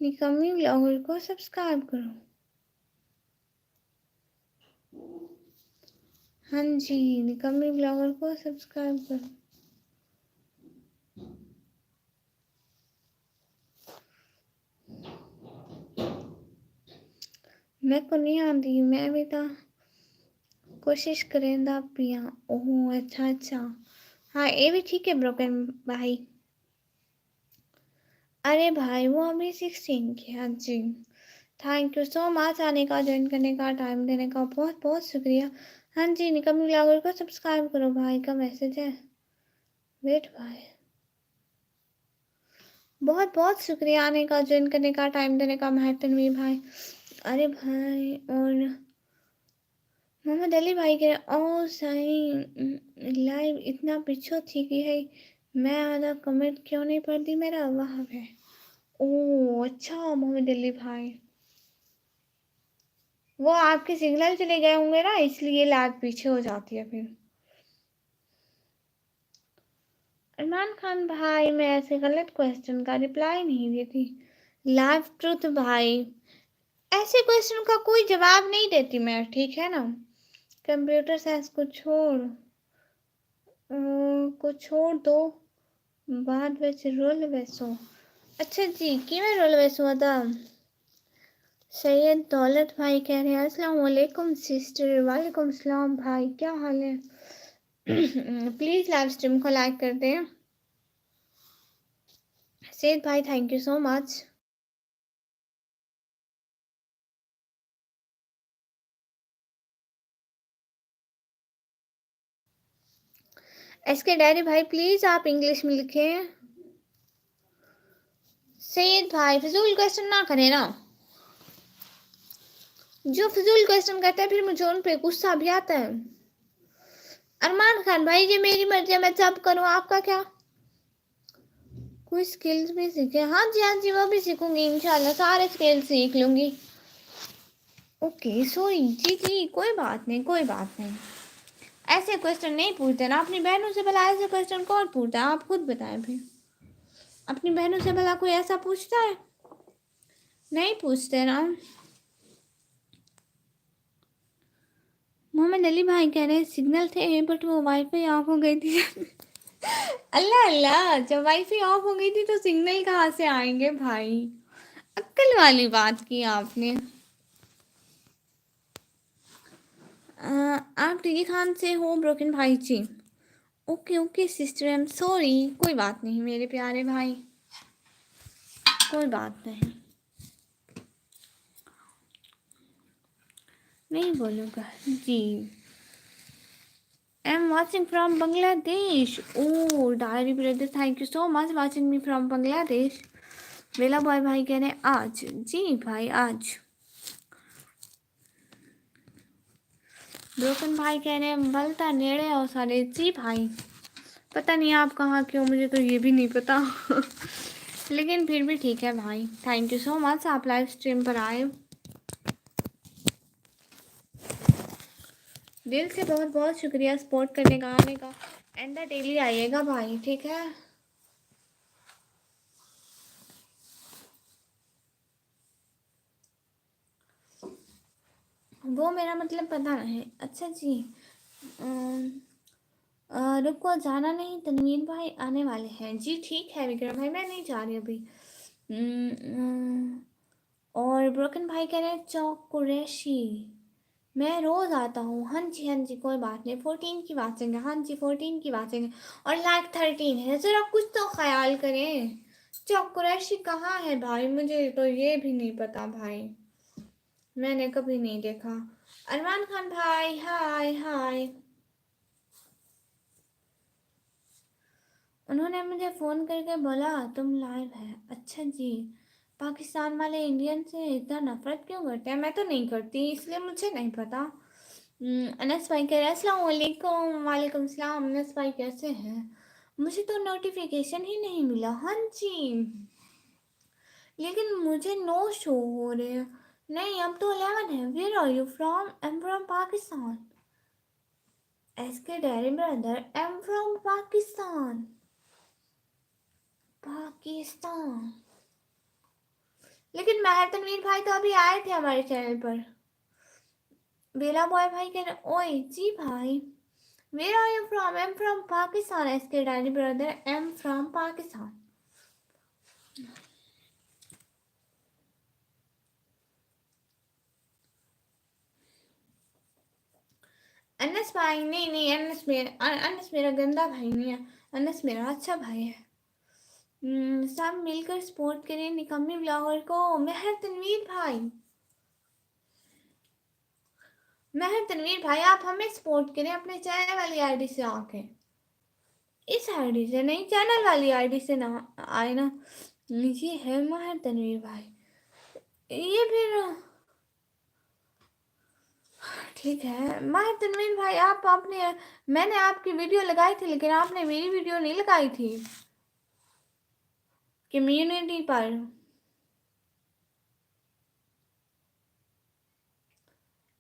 निकम्मी ब्लॉगर को सब्सक्राइब करो। हाँ जी, निकम्मी ब्लॉगर को सब्सक्राइब करो। मैं को नहीं आती, मैं भी तो कोशिश करें दा पिया। ओह अच्छा अच्छा, हाँ ये भी ठीक है ब्रोकन भाई। अरे भाई वो अभी 16 की। हाँ जी, थैंक यू सो मच आने का, ज्वाइन करने का, टाइम देने का बहुत बहुत शुक्रिया। हाँ जी, निकम्मी ब्लॉगर को सब्सक्राइब करो। भाई का मैसेज है, वेट भाई। बहुत बहुत शुक्रिया आने का, ज्वाइन करने का, टाइम देने का महर तनवीर भाई। अरे भाई और मोहम्मद अली भाई कह रहे ओ सही लाइव इतना पीछे थी कि है मैं आधा कमेंट क्यों नहीं पढ़ती मेरा वाह है। ओ अच्छा मोहम्मद अली भाई, वो आपके सिग्नल चले गए होंगे ना, इसलिए लाइव पीछे हो जाती है फिर। अरमान खान भाई मैं ऐसे गलत क्वेश्चन का रिप्लाई नहीं देती। लाइव ट्रुथ भाई, ऐसे क्वेश्चन का कोई जवाब नहीं देती मैं, ठीक है ना। कंप्यूटर साइंस को छोड़ दो, बाद ਵਿੱਚ रोल वैसो। अच्छा जी किवें रोल वैसो अदा। सैयद दौलत भाई कह रहे हैं अस्सलाम वालेकुम सिस्टर। वालेकुम सलाम भाई, क्या हाल है? प्लीज़ लाइव स्ट्रीम को लाइक कर दें। सैयद भाई thank you so much. SK diary भाई प्लीज़ आप इंग्लिश में लिखें। सैयद भाई फिजूल क्वेश्चन ना करें ना, जो फिजूल क्वेश्चन करता है फिर मुझे उन पे गुस्सा भी आता है। अरमान खान भाई ये मेरी मर्जी है, मैं सब करूँ, आपका क्या? कोई स्किल्स भी सीखे? हाँ जी वो भी सीखूंगी इंशाल्लाह, सारे स्किल्स सीख लूंगी। ओके सॉरी जी जी, कोई बात नहीं कोई बात नहीं। ऐसे क्वेश्चन नहीं पूछते ना अपनी बहनों से, भला ऐसे क्वेश्चन कौन पूछता है? आप खुद बताएं फिर, अपनी बहनों से भला कोई ऐसा पूछता है? नहीं पूछते ना। मोहम्मद अली भाई कह रहे हैं सिग्नल थे बट वो वाईफाई ऑफ हो गई थी। अल्लाह अल्लाह, जब वाईफाई ऑफ हो गई थी तो सिग्नल कहाँ से आएंगे भाई? अक्ल वाली बात की आपने। आप टीकी खान से हो ब्रोकन भाई जी? Okay okay sister I am sorry, कोई बात नहीं मेरे प्यारे भाई, कोई बात नहीं, नहीं बोलूँगा जी। I am watching from Bangladesh. ओ dairy brother thank you so much watching me from Bangladesh. वेला बॉय भाई कह रहे हैं आज जी भाई आज। ब्रोकन भाई कह रहे हैं बलता नेड़े और सारे जी भाई। पता नहीं आप कहाँ के हो, मुझे तो ये भी नहीं पता। लेकिन फिर भी ठीक है भाई, थैंक यू सो मच आप लाइव स्ट्रीम पर आए, दिल से बहुत बहुत शुक्रिया सपोर्ट करने का, आने का। एंड डेली आइएगा भाई, ठीक है। وہ میرا مطلب پتہ نہیں. اچھا جی. رکو جانا نہیں، تنویر بھائی آنے والے ہیں. جی ٹھیک ہے وکرم بھائی، میں نہیں جا رہی ابھی. اور بروکن بھائی کہہ رہے ہیں چوک قریشی میں روز آتا ہوں. ہاں جی ہاں جی کوئی بات نہیں. 14 کی بات کریں گے. ہاں جی 14 کی بات کریں گے. اور لائک 13 ہے. ذرا کچھ تو خیال کریں. چوک قریشی کہاں ہے بھائی؟ مجھے تو یہ بھی نہیں پتا بھائی، میں نے کبھی نہیں دیکھا. ارمان خان بھائی ہائے ہائے. انہوں نے مجھے فون کر کے بولا تم لائیو ہے. اچھا جی. پاکستان والے انڈین سے اتنا نفرت کیوں کرتے ہیں؟ میں تو نہیں کرتی، اس لیے مجھے نہیں پتا. انس بھائی کہہ رہے ہیں السلام علیکم. وعلیکم السلام. انس بھائی کیسے ہیں؟ مجھے تو نوٹیفیکیشن ہی نہیں ملا. ہاں جی لیکن مجھے نو شو ہو رہے ہیں. نہیں اب تو 11 ہے. Where are you from? I'm from Pakistan. S K dairy brother I'm from Pakistan. Pakistan. لیکن مہر تنویر بھائی تو ابھی آئے تھے ہمارے چینل پر. بیلا بوائے بھائی کہہ رہے اوئے جی بھائی. Where are you from? I'm from Pakistan. S K dairy brother I'm from Pakistan. Anas بھائی نہیں نہیں، انس میرا گندا بھائی نہیں ہے. انس میرا اچھا بھائی ہے. سب مل کر سپورٹ کریں نکمی بلاگر کو. مہر تنویر بھائی، مہر تنویر بھائی آپ ہمیں سپورٹ کریں اپنے چینل والی آئی ڈی سے آ کے. اس آئی ڈی سے نہیں، چینل والی آئی ڈی سے نہ آئے نا. یہ ہے مہر تنویر بھائی. یہ پھر ٹھیک ہے. مہر تنویر بھائی آپ نے، میں نے آپ کی ویڈیو لگائی تھی لیکن آپ نے میری ویڈیو نہیں لگائی تھی کمیونٹی پر.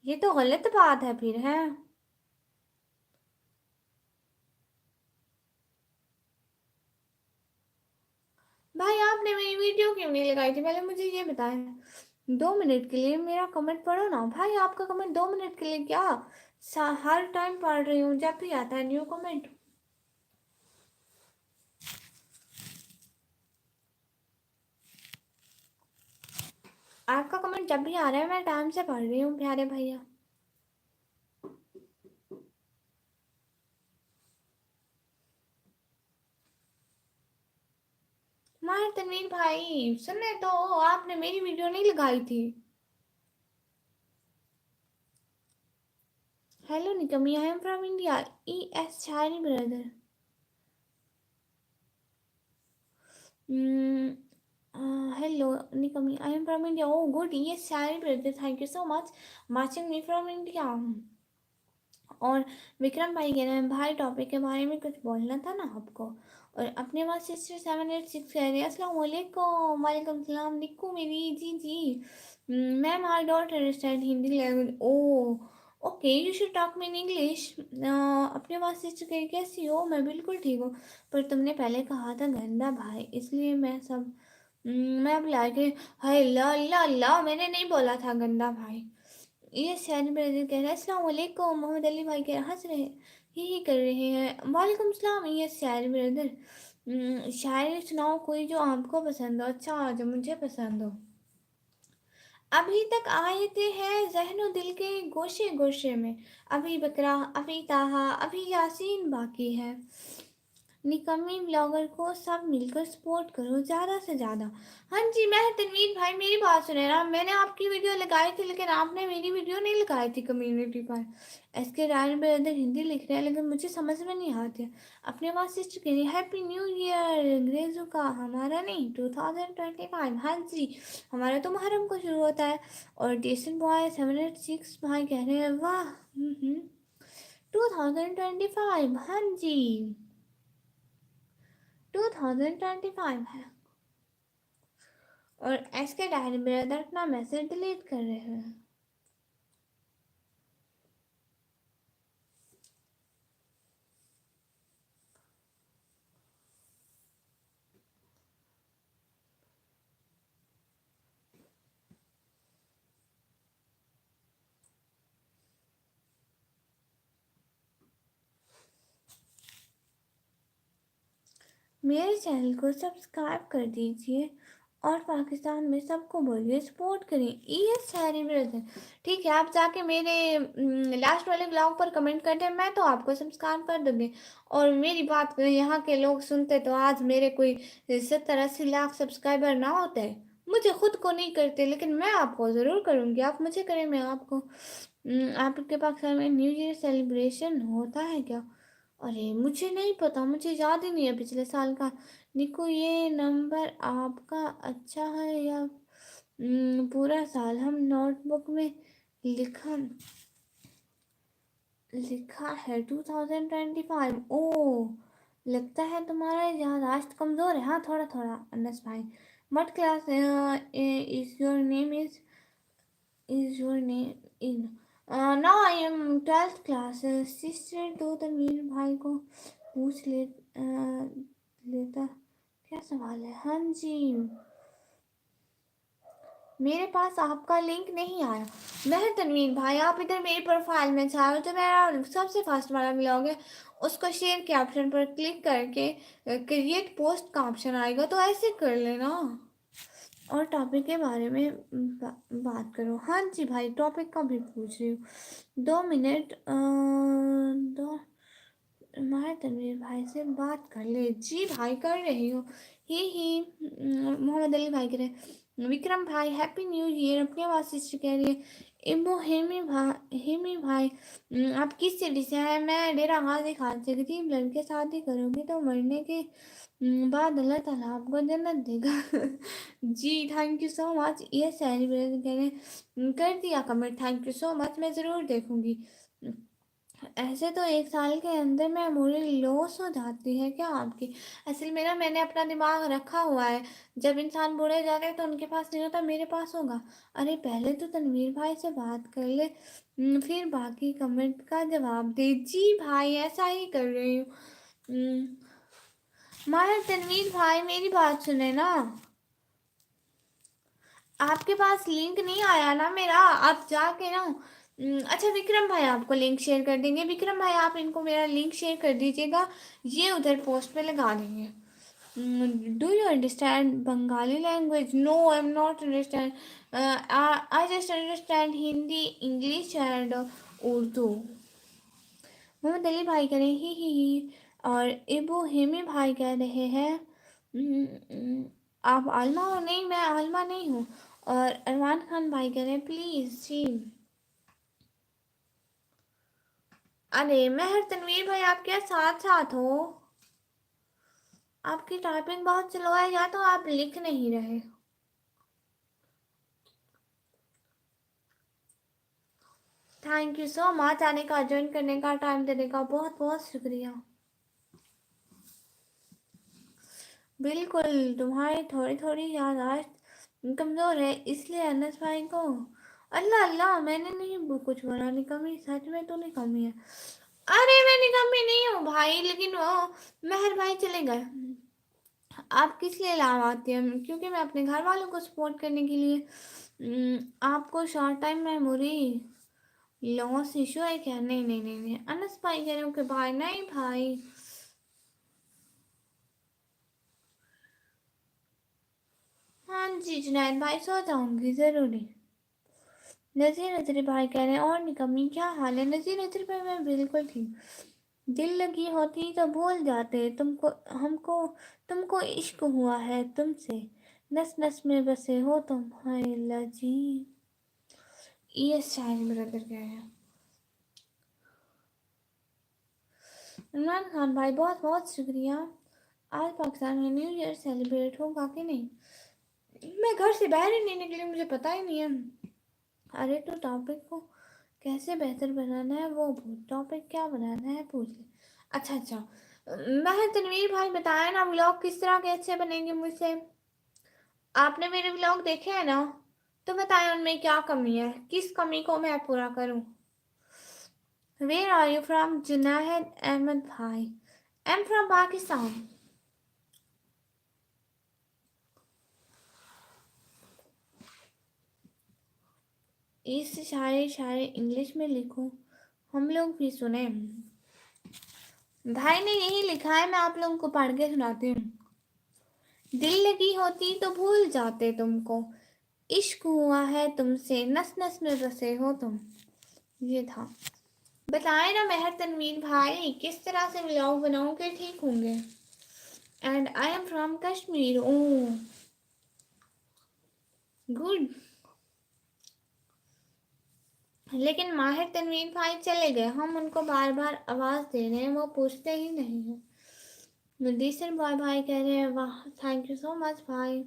یہ تو غلط بات ہے پھر ہے. بھائی آپ نے میری ویڈیو کیوں نہیں لگائی تھی پہلے مجھے یہ بتائیں. 2 منٹ کے لیے میرا کمنٹ پڑھو نا بھائی. آپ کا کمنٹ 2 منٹ کے لیے کیا، ہر ٹائم پڑھ رہی ہوں جب بھی آتا ہے نیو کمنٹ. آپ کا کمنٹ جب بھی آ رہا ہے میں ٹائم سے پڑھ رہی ہوں پیارے بھیا. ماہر تنویر بھائی سننے تو، آپ نے میری ویڈیو نہیں لگائی تھی. Hello Nikmi I am from India. E S Shayari brother. Hello Nikmi I am from India. Oh good. E S Shayari brother thank you so much watching me from India. اور وکرم بھائی کہہ رہے ہیں بھائی ٹاپک کے بارے میں کچھ بولنا تھا نا آپ کو. اور اپنے پاس سسٹر 786 کہہ رہے ہیں السلام علیکم. وعلیکم السلام. نکو میری جی جی. Ma'am I don't understand Hindi language. Oh okay you should talk me in English. اپنے پاس سسٹر کہہ کیسی ہو؟ میں بالکل ٹھیک ہوں. پر تم نے پہلے کہا تھا گندا بھائی، اس لیے میں اب لا کے ہائے اللہ اللہ اللہ، میں نے نہیں بولا تھا گندا بھائی. یہ شہر بردر کہہ رہے ہیں السلام علیکم. محمد علی بھائی کہہ رہے ہیں ہنس رہے ہی کر رہے ہیں. وعلیکم السلام. یہ شہر بردر شاعری سناؤ کوئی جو آپ کو پسند ہو. اچھا جو مجھے پسند ہو. ابھی تک آیتیں ہیں ذہن و دل کے گوشے گوشے میں. ابھی بکرا، ابھی تاہا، ابھی یاسین باقی ہے. نکمی بلاگر کو سب مل کر سپورٹ کرو زیادہ سے زیادہ. ہاں جی مہر تنویر بھائی میری بات سنیں نا. میں نے آپ کی ویڈیو لگائی تھی لیکن آپ نے میری ویڈیو نہیں لگائی تھی کمیونٹی پر. ایس کے ڈائر میں اندر ہندی لکھ رہے ہیں لیکن مجھے سمجھ میں نہیں آتی. اپنے پاس سسٹر کے لیے ہیپی نیو ایئر. انگریزوں کا ہمارا نہیں 2025. ہاں جی ہمارا تو محرم کو شروع ہوتا ہے. اور ڈیسن بوائے 786 بھائی کہہ رہے ہیں واہ 2025. ہاں جی 2025 ہے. اور ایس کے ڈائری بردر اپنا میسج ڈیلیٹ کر رہے ہیں. मेरे चैनल को सब्सक्राइब कर दीजिए और पाकिस्तान में सबको बोलिए सपोर्ट करें। ये सारी ब्रदर ठीक है, आप जाके मेरे लास्ट वाले ब्लॉग पर कमेंट कर दें, मैं तो आपको सब्सक्राइब कर दूँगी। और मेरी बात यहाँ के लोग सुनते तो आज मेरे कोई 70-80 लाख सब्सक्राइबर ना होते। मुझे खुद को नहीं करते, लेकिन मैं आपको ज़रूर करूँगी। आप मुझे करें, मैं आपको। आपके पाकिस्तान में न्यू ईयर सेलिब्रेशन होता है क्या? अरे मुझे नहीं पता, मुझे याद ही नहीं है पिछले साल का। निको, ये नंबर आपका अच्छा है या पूरा साल? हम नोटबुक में लिखा लिखा है 2025। ओ, लगता है तुम्हारा याददाश्त कमज़ोर है। हाँ, थोड़ा थोड़ा। अनस भाई, what class is your name is your name in? Now I am 12th class. Sister तो तनवीर भाई को पूछ लेता क्या सवाल है। हाँ जी, मेरे पास आपका लिंक नहीं आया। मैं तनवीर भाई, आप इधर मेरी प्रोफाइल में चाहो तो मेरा सबसे फर्स्ट वाला ब्लॉग है, उसको शेयर के ऑप्शन पर क्लिक करके क्रिएट पोस्ट का ऑप्शन आएगा, तो ऐसे कर लेना और टॉपिक के बारे में बात करो। हाँ जी भाई, टॉपिक का भी पूछ रही हूँ। 2 मिनट दो, हमारे तनवीर भाई से बात कर ले। जी भाई, कर रही हूँ। ही मोहम्मद अली भाई कह रहे, विक्रम भाई हैप्पी न्यू ईयर। अपनी आवाज़ सिस्टर कह रही है। इबो हेमी भाई, आप किस सिटी से हैं? मैं डेरा गाजी खान से। गरीब लड़के शादी करोगे तो मरने के बाद अल्लाह ताला आपको जन्नत देगा। जी थैंक यू सो मच। ये सेलिब्रेट कह रहे, कर दिया comment, thank you so much, मैं ज़रूर देखूंगी। ऐसे तो एक साल के अंदर मेमोरी लॉस हो जाती है क्या आपकी? असल में ना, मैंने अपना दिमाग रखा हुआ है, जब इंसान बूढ़े जाते हैं तो उनके पास नहीं होता, मेरे पास होगा। अरे पहले तो तनवीर भाई से बात कर ले, फिर बाकी कमेंट का जवाब दे। जी भाई, ऐसा ही कर रही हूँ। माहिर तनवीर भाई, मेरी बात सुने ना, आपके पास लिंक नहीं आया ना मेरा? आप जाके ना अच्छा विक्रम भाई आपको लिंक शेयर कर देंगे। विक्रम भाई, आप इनको मेरा लिंक शेयर कर दीजिएगा, ये उधर पोस्ट पे लगा देंगे। Do you understand Bengali language? No, I am not understand. I just understand Hindi, English and Urdu. Mohammad Ali भाई कह रहे ही। और इबू हेमी भाई कह रहे हैं, आप आलमा हो? नहीं, मैं आलमा नहीं हूँ। और अरमान खान भाई कह रहे हैं प्लीज़ जी। अरे महर तनवीर भाई, आप क्या साथ साथ हो? आपकी टाइपिंग बहुत स्लो है, या तो आप लिख नहीं रहे। थैंक यू सो मच आने का, ज्वाइन करने का, टाइम देने का, बहुत बहुत शुक्रिया। बिल्कुल, तुम्हारी थोड़ी थोड़ी याददाश्त कमज़ोर है, इसलिए अनस भाई को। अल्लाह अल्लाह, मैंने नहीं कुछ बोला निकम्मी, सच में तो निकम्मी है। अरे मैं निकम्मी नहीं हूँ भाई, लेकिन वो महर भाई चले गए। आप किस लिए लाभ आते हैं? क्योंकि मैं अपने घर वालों को सपोर्ट करने के लिए। आपको short time memory loss issue है क्या? नहीं नहीं नहीं नहीं, अनस भाई कह रहे हो कि भाई नहीं भाई। हाँ जी जुनैद भाई, सो जाऊंगी ज़रूरी। नज़ीर नजरी भाई कह रहे हैं और निकम्मी क्या हाल है? नज़ीर नजरी भाई, मैं बिल्कुल ठीक। दिल लगी होती तो भूल जाते तुमको, हमको तुमको इश्क हुआ है तुमसे, नस नस में बसे हो तुम। हाय अल्लाह जी, ये शायरी ब्रदर कह रहे हैं। इमरान खान भाई, बहुत बहुत शुक्रिया। आज पाकिस्तान में न्यू ईयर सेलिब्रेट होगा कि नहीं? मैं घर से बाहर ही नहीं निकली, मुझे पता ही नहीं है। अरे तो टॉपिक को कैसे बेहतर बनाना है वो टॉपिक क्या बनाना है पूछ ले। अच्छा अच्छा, मैं तनवीर भाई बताया ना, व्लॉग किस तरह के अच्छे बनेंगे मुझसे। आपने मेरे व्लॉग देखे हैं ना, तो बताएं उनमें क्या कमी है, किस कमी को मैं पूरा करूं। Where are you from Junaid Ahmed भाई? I am from Pakistan. इस शायरी इंग्लिश में लिखो, हम लोग भी सुने। भाई ने यही लिखा है, मैं आप लोगों को पढ़ के सुनाती हूँ। दिल लगी होती तो भूल जाते तुमको, इश्क हुआ है तुमसे, नस नस में बसे हो तुम। ये था। बताए ना मेहर तनवीर भाई, किस तरह से व्लॉग बनाऊं कि ठीक होंगे। And I am from Kashmir. Oh good. लेकिन माहिर तनवीर भाई चले गए, हम उनको बार बार आवाज़ दे रहे हैं, वो पूछते ही नहीं है। डिसेंट बॉय भाई कह रहे हैं वाह थैंक यू सो मच भाई,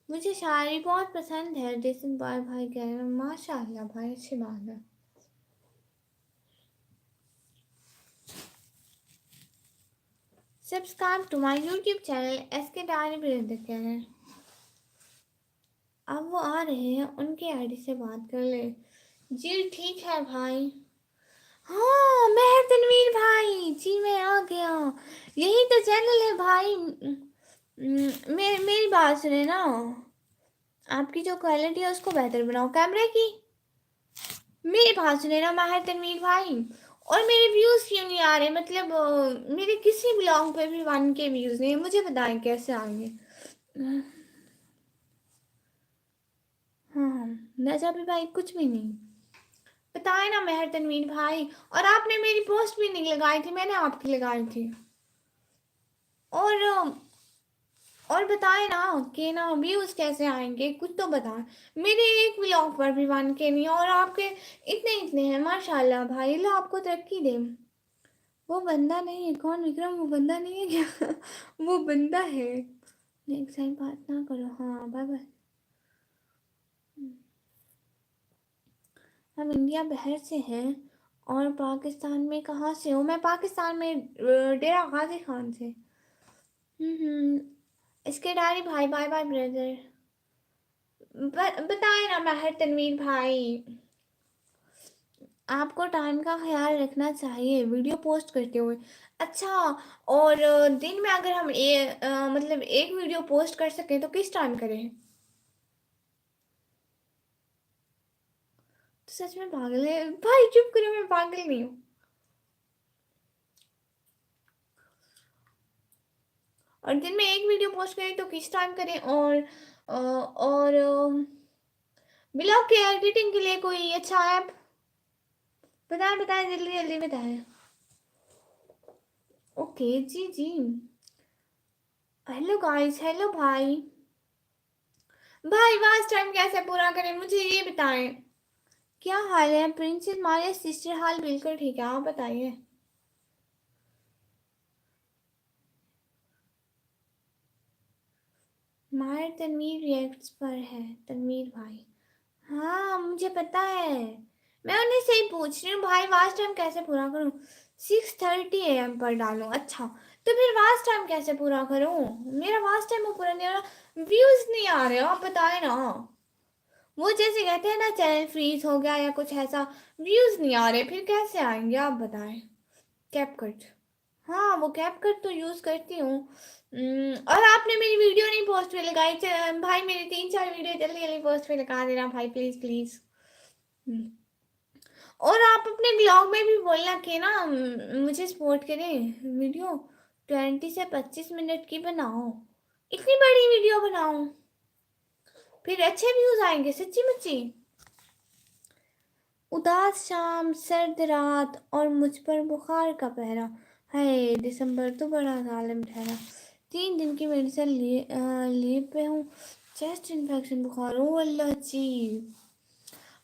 मुझे शायरी बहुत पसंद है। डिसेंट बॉय भाई कह रहे हैं माशाल्लाह भाई, अच्छी बात है। Subscribe to my YouTube channel SK diary brother कह रहे हैं। अब वो आ रहे हैं, उनके आईडी से बात कर ले। जी ठीक है भाई। हाँ मैं तनवीर भाई जी, मैं आ गया। यही तो चैनल है भाई। मेरी बात सुने ना, आपकी जो क्वालिटी है उसको बेहतर बनाओ कैमरे की। मेरी बात सुने ना माहिर तनवीर भाई, और मेरे व्यूज़ क्यों नहीं आ रहे, मतलब मेरे किसी ब्लॉग पे भी 1K व्यूज़ नहीं है, मुझे बताएं कैसे आएंगे। हाँ नजा भी भाई कुछ भी नहीं। बताए ना मेहर तनवीर भाई, और आपने मेरी पोस्ट भी नहीं लगाई थी, मैंने आपकी लगाई थी। और और बताए ना कि ना व्यूज़ कैसे आएंगे, कुछ तो बताएं। मेरे एक व्लॉग पर भी 1K नहीं, और आपके इतने इतने हैं माशाल्लाह भाई, ला आपको तरक्की दे। वो बंदा नहीं है कौन विक्रम, वो बंदा नहीं है क्या? वो बंदा है। नेक्स्ट टाइम बात ना करो। हाँ बाय बाय। हम इंडिया बहर से हैं। और पाकिस्तान में कहाँ से हो? मैं पाकिस्तान में डेरा गाजी खान से। हम्म। इसके डायरी भाई बाय बाय ब्रदर। बताए ना माहिर तनवीर भाई, आपको टाइम का ख्याल रखना चाहिए वीडियो पोस्ट करते हुए। अच्छा, और दिन में अगर हम मतलब एक वीडियो पोस्ट कर सकें तो किस टाइम करें? तो सच में पागल है भाई, चुप करो, मैं पागल नहीं हूँ। और दिन में एक वीडियो पोस्ट करें तो किस टाइम करें? और ब्लॉग के एडिटिंग के लिए कोई अच्छा ऐप बताएं, बताएं जल्दी जल्दी बताएं। ओके जी जी। हेलो गाइस, हेलो भाई। भाई वास्ट टाइम कैसे पूरा करें मुझे ये बताएं। क्या हाल है प्रिंसेस मारिया सिस्टर? हाल बिल्कुल ठीक है, आप बताइए। मायर तनवीर रिएक्ट्स पर है, तनवीर भाई। हाँ मुझे पता है, मैं उन्हें से ही पूछ रही हूँ भाई वास्ट टाइम कैसे पूरा करूँ। 6:30 AM पर डालूँ? अच्छा, तो फिर वास्ट टाइम कैसे पूरा करूँ? मेरा वास्ट टाइम पूरा नहीं हो रहा, व्यूज नहीं आ रहे, आप बताए ना। वो जैसे कहते हैं ना चैनल फ्रीज हो गया या कुछ ऐसा, व्यूज नहीं आ रहे, फिर कैसे आएंगे आप बताएं। कैपकट, हाँ वो कैपकट तो यूज करती हूँ। और आपने मेरी वीडियो नहीं पोस्ट पे लगाई भाई, मेरी 3-4 वीडियो जल्दी जल्दी पोस्ट पे लगा देना भाई प्लीज प्लीज। और आप अपने ब्लॉग में भी बोलना कि ना मुझे सपोर्ट करें, वीडियो 20 से 25 मिनट की बनाओ, इतनी बड़ी वीडियो बनाओ, फिर अच्छे व्यूज आएंगे सच्ची मुच्ची। उदास शाम, सर्द रात और मुझ पर बुखार का पहरा। है दिसंबर तो बड़ा जालिम ठहरा। 3 दिन की मेडिसिन लीव पे हूँ, चेस्ट इन्फेक्शन बुखार। ओ अल्लाह जी।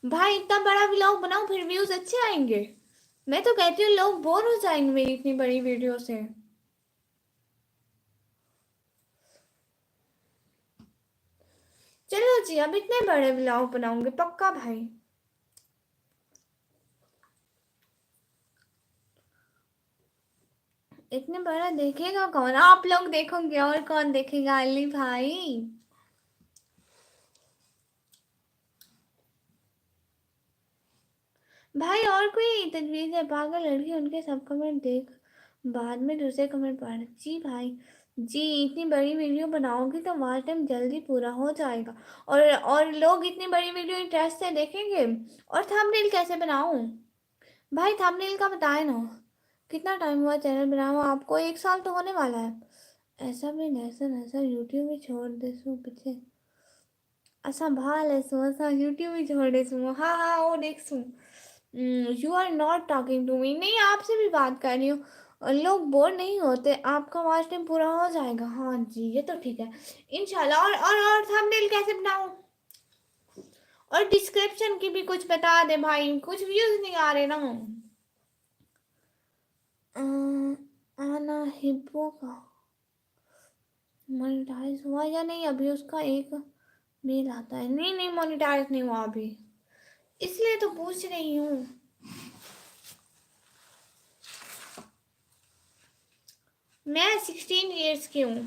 भाई इतना बड़ा व्लॉग बनाओ फिर व्यूज अच्छे आएंगे। मैं तो कहती हूँ लोग बोर हो जाएंगे मेरी इतनी बड़ी वीडियो से। चलो जी, अब इतने बड़े व्लॉग बनाऊंगे पक्का भाई। इतने बड़ा देखेगा कौन? आप लोग देखोगे और कौन देखेगा अली भाई। भाई और कोई तजवीज़ है? पागल लड़की, उनके सब कमेंट देख बाद में दूसरे कमेंट पढ़। जी भाई जी, इतनी बड़ी वीडियो बनाओगी तो वॉच टाइम जल्दी पूरा हो जाएगा, और लोग इतनी बड़ी वीडियो इंटरेस्ट से देखेंगे। और थंबनेल कैसे बनाऊं? भाई थंबनेल का बताए ना, کتنا ٹائم ہوا چینل بنا ہوا آپ کو؟ 1 سال تو ہونے والا ہے. ایسا بھی ایسا یوٹیوب بھی چھوڑ دے سو پیچھے ایسا بھال ہے سو ایسا یوٹیوب بھی چھوڑ دے سو. ہاں وہ دیکھ سوں. You are not talking to me. نہیں آپ سے بھی بات کر رہی ہوں. لوگ بور نہیں ہوتے. آپ کا واچ ٹائم پورا ہو جائے گا. ہاں جی یہ تو ٹھیک ہے انشاءاللہ. اور تھمبنیل کیسے بناؤں؟ اور ڈسکرپشن کی بھی کچھ بتا دے بھائی. کچھ ویوز نہیں آ رہے نا. آنا ہبو کا مونیٹائز ہوا یا نہیں ابھی؟ اس کا ایک میل آتا ہے. نہیں مونیٹائز نہیں ہوا ابھی اس لیے تو پوچھ رہی ہوں. میں 16 ایئرس کی ہوں.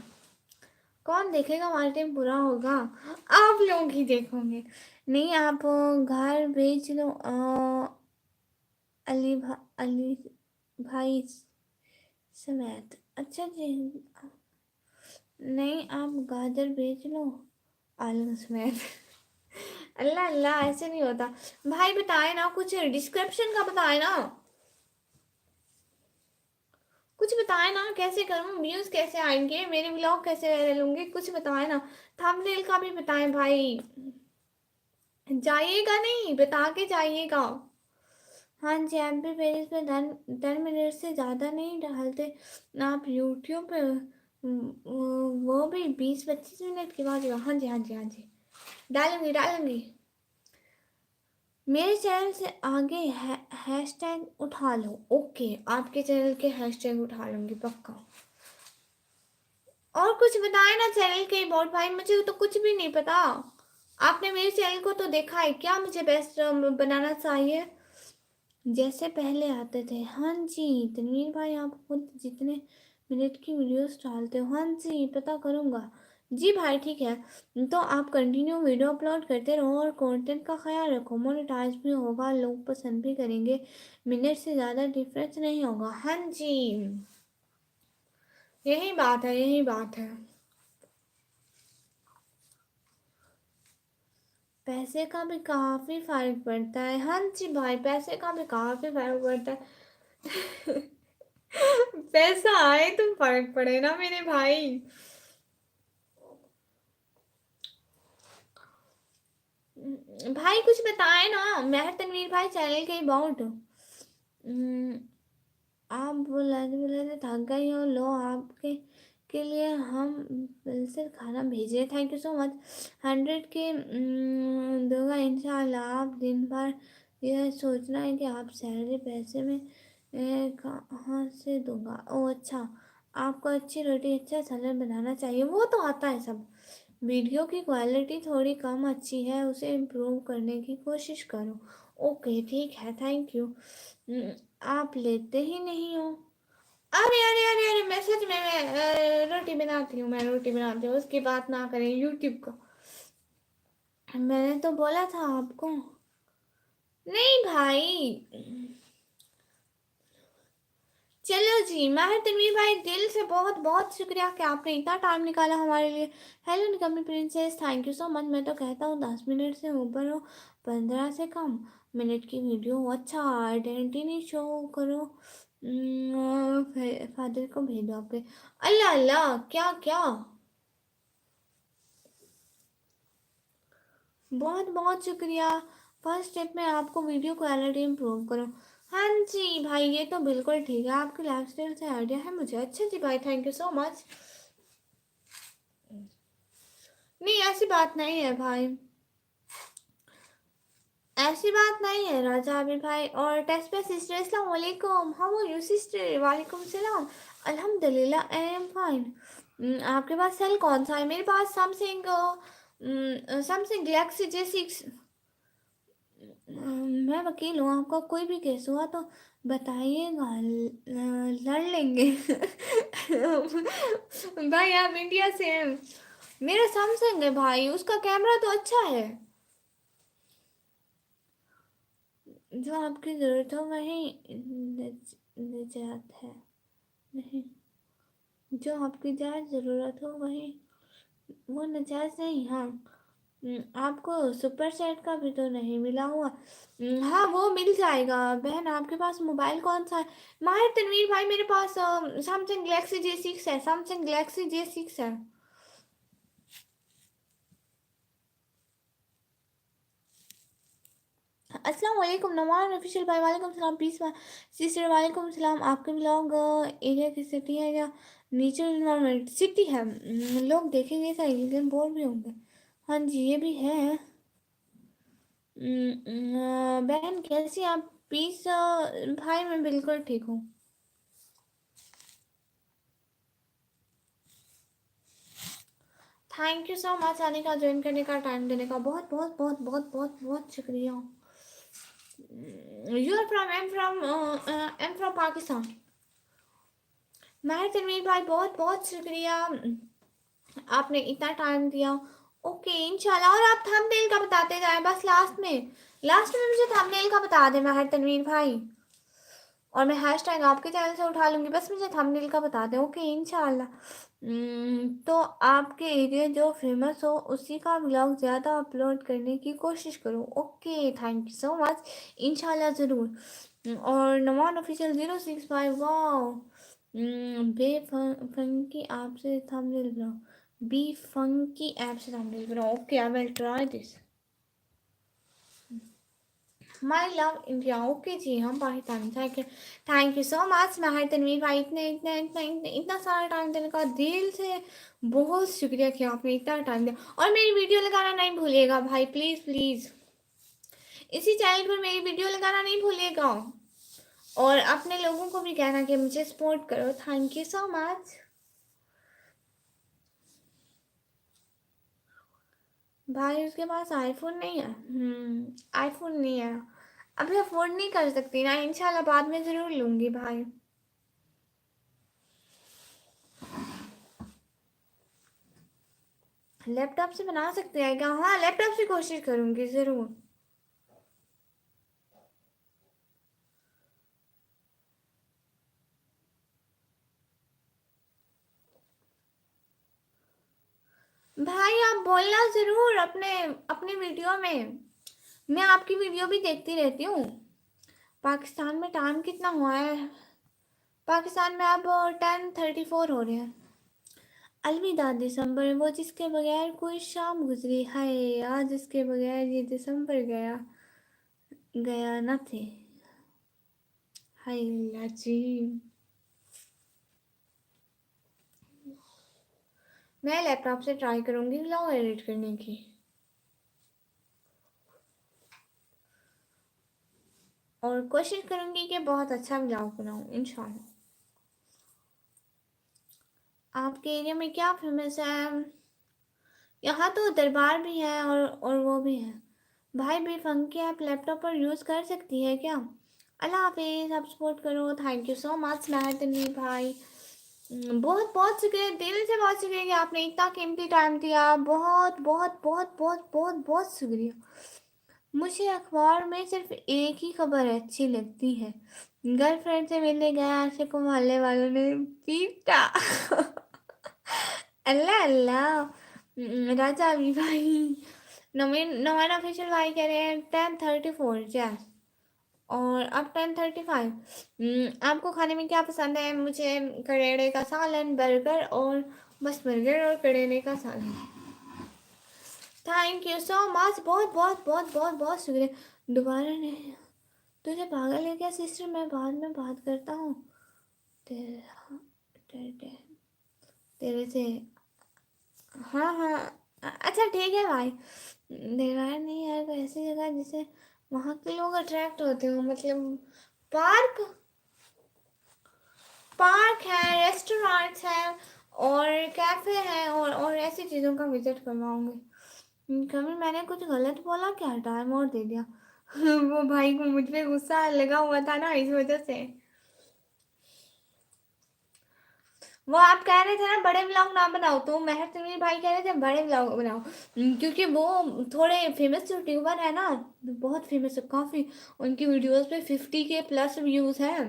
کون دیکھے گا؟ ہمارا ٹائم پورا ہوگا آپ لوگ ہی دیکھو گے. نہیں آپ گھر بھیج لو علی بھائی سمیت. اچھا جی. نہیں آپ گاجر بھیج لو آلو سمیت. اللہ ایسے نہیں ہوتا بھائی. بتائے نا کچھ ڈسکرپشن کا بتائے نا. کچھ بتائے نا کیسے کروں؟ ویوز کیسے آئیں گے؟ میرے ولاگ کیسے وائرل ہوں گے؟ کچھ بتائے نا. تھمبنیل کا بھی بتائیں بھائی. جائیے گا نہیں بتا کے جائیے گا. ہاں جی آپ بھی پیج پہ 10 منٹ سے زیادہ نہیں ڈالتے آپ یوٹیوب پہ. وہ بھی 20-25 منٹ کے بعد. ہاں جی ڈالوں گی. میرے چینل سے آگے ہیش ٹیگ اٹھا لو. اوکے آپ کے چینل کے ہیش ٹیگ اٹھا لوں گی پکا. اور کچھ بتائے نا چینل کے اباؤٹ بھائی. مجھے تو کچھ بھی نہیں پتا. آپ نے میرے چینل کو تو دیکھا ہے کیا مجھے بیسٹ بنانا چاہیے جیسے پہلے آتے تھے؟ ہاں جی تنویر بھائی آپ خود جتنے منٹ کی ویڈیوز ڈالتے ہو. ہاں جی پتہ کروں گا. جی بھائی ٹھیک ہے. تو آپ کنٹینیو ویڈیو اپلوڈ کرتے رہو اور کنٹینٹ کا خیال رکھو. مونیٹائز بھی ہوگا لوگ پسند بھی کریں گے. منٹ سے زیادہ ڈیفرنس نہیں ہوگا. ہاں جی یہی بات ہے. پیسے کا بھی کافی فرق پڑتا ہے. ہاں جی بھائی پیسے کا بھی کافی فرق پڑتا ہے. پیسہ آئے تو فرق پڑے نا میرے بھائی. بھائی کچھ بتائے نا. مہر تنویر بھائی چینل کے اباؤٹ. آپ بولا تھک گئی ہو. لو آپ کے لیے ہم پلسر کھانا بھیجے. تھینک یو سو مچ. 100 کے دوں گا انشاءاللہ. آپ دن بھر یہ سوچنا ہے کہ آپ سیلری پیسے میں کہاں سے دوں گا. او اچھا آپ کو اچھی روٹی اچھا سیلڈ بنانا چاہیے. وہ تو آتا ہے سب. ویڈیو کی کوالٹی تھوڑی کم اچھی ہے اسے امپروو کرنے کی کوشش کرو. اوکے ٹھیک ہے تھینک یو. آپ لیتے ہی نہیں ہو. ارے میں سچ میں روٹی بناتی ہوں. اس کی بات نہ کریں یوٹیوب کو. میں نے تو بولا تھا آپ کو. نہیں بھائی چلو جی. ماہر تنویر بھائی دل سے بہت بہت شکریہ کہ آپ نے اتنا ٹائم نکالا ہمارے لیے. Hello Nikmi princess thank you so much. میں تو کہتا ہوں 10 منٹ سے اوپر ہو 15 سے کم منٹ کی ویڈیو ہو. اچھا آئیڈینٹی نہیں شو کرو. فادر کو بھیجو آپ کے. اللہ کیا بہت بہت شکریہ. فرسٹ اسٹیپ میں آپ کو ویڈیو کوالٹی امپروو کرو. ہاں جی بھائی یہ تو بالکل ٹھیک ہے. آپ کی لائف اسٹائل سے آئیڈیا ہے مجھے. اچھا جی بھائی تھینک یو سو مچ. نہیں ایسی بات نہیں ہے بھائی. ایسی بات نہیں ہے راجا عابر بھائی. اور ٹیسٹ پہ سسٹر السلام علیکم. How are you sister? وعلیکم السلام. الحمدللہ آئی ایم فائن. آپ کے پاس سیل کون سا ہے؟ میرے پاس سمسنگ گلیکسی J6. میں وکیل ہوں. آپ کا کوئی بھی کیس ہوا تو بتائیے گا لڑ لیں گے. بھائی آپ انڈیا سے ہیں. میرا سمسنگ ہے بھائی. اس کا کیمرہ تو اچھا ہے. جو آپ کی ضرورت ہو وہی نجات ہے. نہیں جو آپ کی جائز ضرورت ہو وہی وہ نجائز نہیں. ہاں آپ کو سپر سیٹ کا بھی تو نہیں ملا ہوا؟ ہاں وہ مل جائے گا بہن. آپ کے پاس موبائل کون سا ہے؟ ماہر تنویر بھائی میرے پاس سیمسنگ گلیکسی J6 ہے. سیمسنگ گلیکسی J6 ہے. السلام علیکم نوان آفیشیل بھائی. وعلیکم السلام پیس سسٹر. وعلیکم السلام. آپ کے بلاگ ایریا کی سٹی ہے یا نیچرل انوائرمنٹ؟ سٹی ہے. لوگ دیکھیں گے صحیح لیکن بور بھی ہوں گے. ہاں جی یہ بھی ہے. بہن کیسی آپ؟ پیس بھائی میں بالکل ٹھیک ہوں. تھینک یو سو مچ آنے کا، جوائن کرنے کا، ٹائم دینے کا. بہت بہت بہت بہت بہت بہت شکریہ. You are from I'm from Pakistan. Maher Tanveer بھائی بہت بہت شکریہ، آپ نے اتنا ٹائم دیا. اوکے انشاءاللہ. اور آپ تھم نیل کا بتاتے جائیں بس لاسٹ میں مجھے تھم نیل کا بتا دیں ماہر تنویر بھائی، اور میں ہیش ٹیگ آپ کے چینل سے اٹھا لوں گی. بس مجھے تھم نیل کا بتا دیں. اوکے انشاءاللہ. تو آپ کے ایریا جو فیمس ہو اسی کا بلاگ زیادہ اپلوڈ کرنے کی کوشش کروں. اوکے تھینک یو سو مچ. انشاءاللہ ضرور. اور نوان آفیشیل 065. واو بے فنکی آپ سے تھم نیل بناؤ. بی فنکی ایپ سے تھم نیل بناؤ. Okay I will try this. My love India. Okay جی ہم Pakistani. Thank you so much Maher Tanveer بھائی. اتنا سارا ٹائم دینے کا دل سے بہت شکریہ کہ آپ نے اتنا ٹائم دیا. اور میری ویڈیو لگانا نہیں بھولیے گا بھائی پلیز پلیز. اسی چینل پر میری ویڈیو لگانا نہیں بھولیے گا. اور اپنے لوگوں کو بھی کہنا کہ مجھے سپورٹ کرو. تھینک یو سو مچ. بھائی اس کے پاس آئی فون نہیں ہے. آئی فون نہیں ہے ابھی. افورڈ نہیں کر سکتی نا. انشاءاللہ بعد میں ضرور لوں گی بھائی. لیپ ٹاپ سے بنا سکتے ہیں کیا؟ ہاں لیپ ٹاپ سے کوشش کروں گی ضرور. بھائی آپ بولنا ضرور اپنے ویڈیو میں آپ کی ویڈیو بھی دیکھتی رہتی ہوں. پاکستان میں ٹائم کتنا ہوا ہے؟ پاکستان میں اب 10:34 ہو رہے ہیں. الوداع دسمبر وہ جس کے بغیر کوئی شام گزری. ہائے آج جس کے بغیر یہ دسمبر گیا نہ تھے. ہائے اللہ جی. میں لیپ ٹاپ سے ٹرائی کروں گی ولاگ ایڈٹ کرنے کی، اور کوشش کروں گی کہ بہت اچھا ولاگ بناؤں انشاءاللہ. آپ کے ایریا میں کیا فیمس ہے؟ یہاں تو دربار بھی ہے اور وہ بھی ہے. بھائی بھی فنکی آپ لیپ ٹاپ پر یوز کر سکتی ہے کیا؟ اللہ حافظ. آپ سپورٹ کرو. Thank you so much Maher Tanveer بھائی. بہت بہت شکریہ دل سے. بہت شکریہ کہ آپ نے اتنا قیمتی ٹائم دیا. بہت بہت بہت بہت بہت بہت شکریہ. مجھے اخبار میں صرف ایک ہی خبر اچھی لگتی ہے. گرل فرینڈ سے ملنے گیا عاشق کو محلے والوں نے پیٹا. اللہ اللہ. راجا علی بھائی. نوین آفیشیل بھائی کہہ رہے ہیں 10:34. یس. اور اب 10:35. آپ کو کھانے میں کیا پسند ہے؟ مجھے کریڑے کا سالن، برگر اور بس برگر اور کریڑے کا سالن. تھینک یو سو مچ. بہت بہت بہت بہت بہت شکریہ. دوبارہ نہیں. تجھے پاگل ہے کیا سسٹر؟ میں بعد میں بات کرتا ہوں تیرے سے. ہاں ہاں اچھا ٹھیک ہے بھائی. دیوار نہیں ہے کوئی ایسی جگہ جسے وہاں کے لوگ اٹریکٹ ہوتے ہوں. مطلب پارک ہے، ریسٹورانٹس ہیں اور کیفے ہیں اور ایسی چیزوں کا وزٹ کرواؤں گی. کبھی میں نے کچھ غلط بولا کیا؟ ٹائم اور دے دیا. وہ بھائی کو مجھ پہ غصہ لگا ہوا تھا نا اس وجہ سے. وہ آپ کہہ رہے تھے نا بڑے ولاگ نہ بناؤ، تو مہر تنویر بھائی کہہ رہے تھے بڑے ولاگ بناؤ کیونکہ وہ تھوڑے فیمس یوٹیوبر ہیں نا. بہت فیمس ہے کافی. ان کی ویڈیوز پہ 50K+ ویوز ہیں.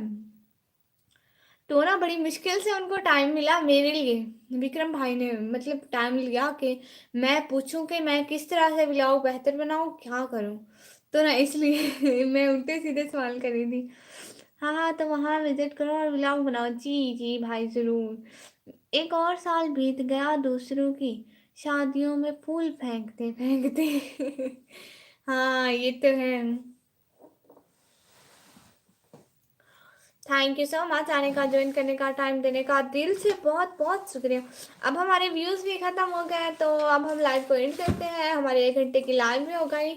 تو نا بڑی مشکل سے ان کو ٹائم ملا میرے لیے. विक्रम भाई ने मतलब टाइम लिया कि मैं पूछूं कि मैं किस तरह से व्लॉग बेहतर बनाऊं, क्या करूं, तो ना इसलिए मैं उल्टे सीधे सवाल कर रही थी। हाँ हाँ, तो वहाँ विजिट करो और व्लॉग बनाओ। जी जी भाई ज़रूर। एक और साल बीत गया दूसरों की शादियों में फूल फेंकते फेंकते। हाँ ये तो है। थैंक यू सो मच आने का, ज्वाइन करने का, टाइम देने का, दिल से बहुत बहुत शुक्रिया। अब हमारे व्यूज़ भी ख़त्म हो गए, तो अब हम लाइव को एंड करते हैं। हमारी 1 घंटे की लाइव भी हो गई।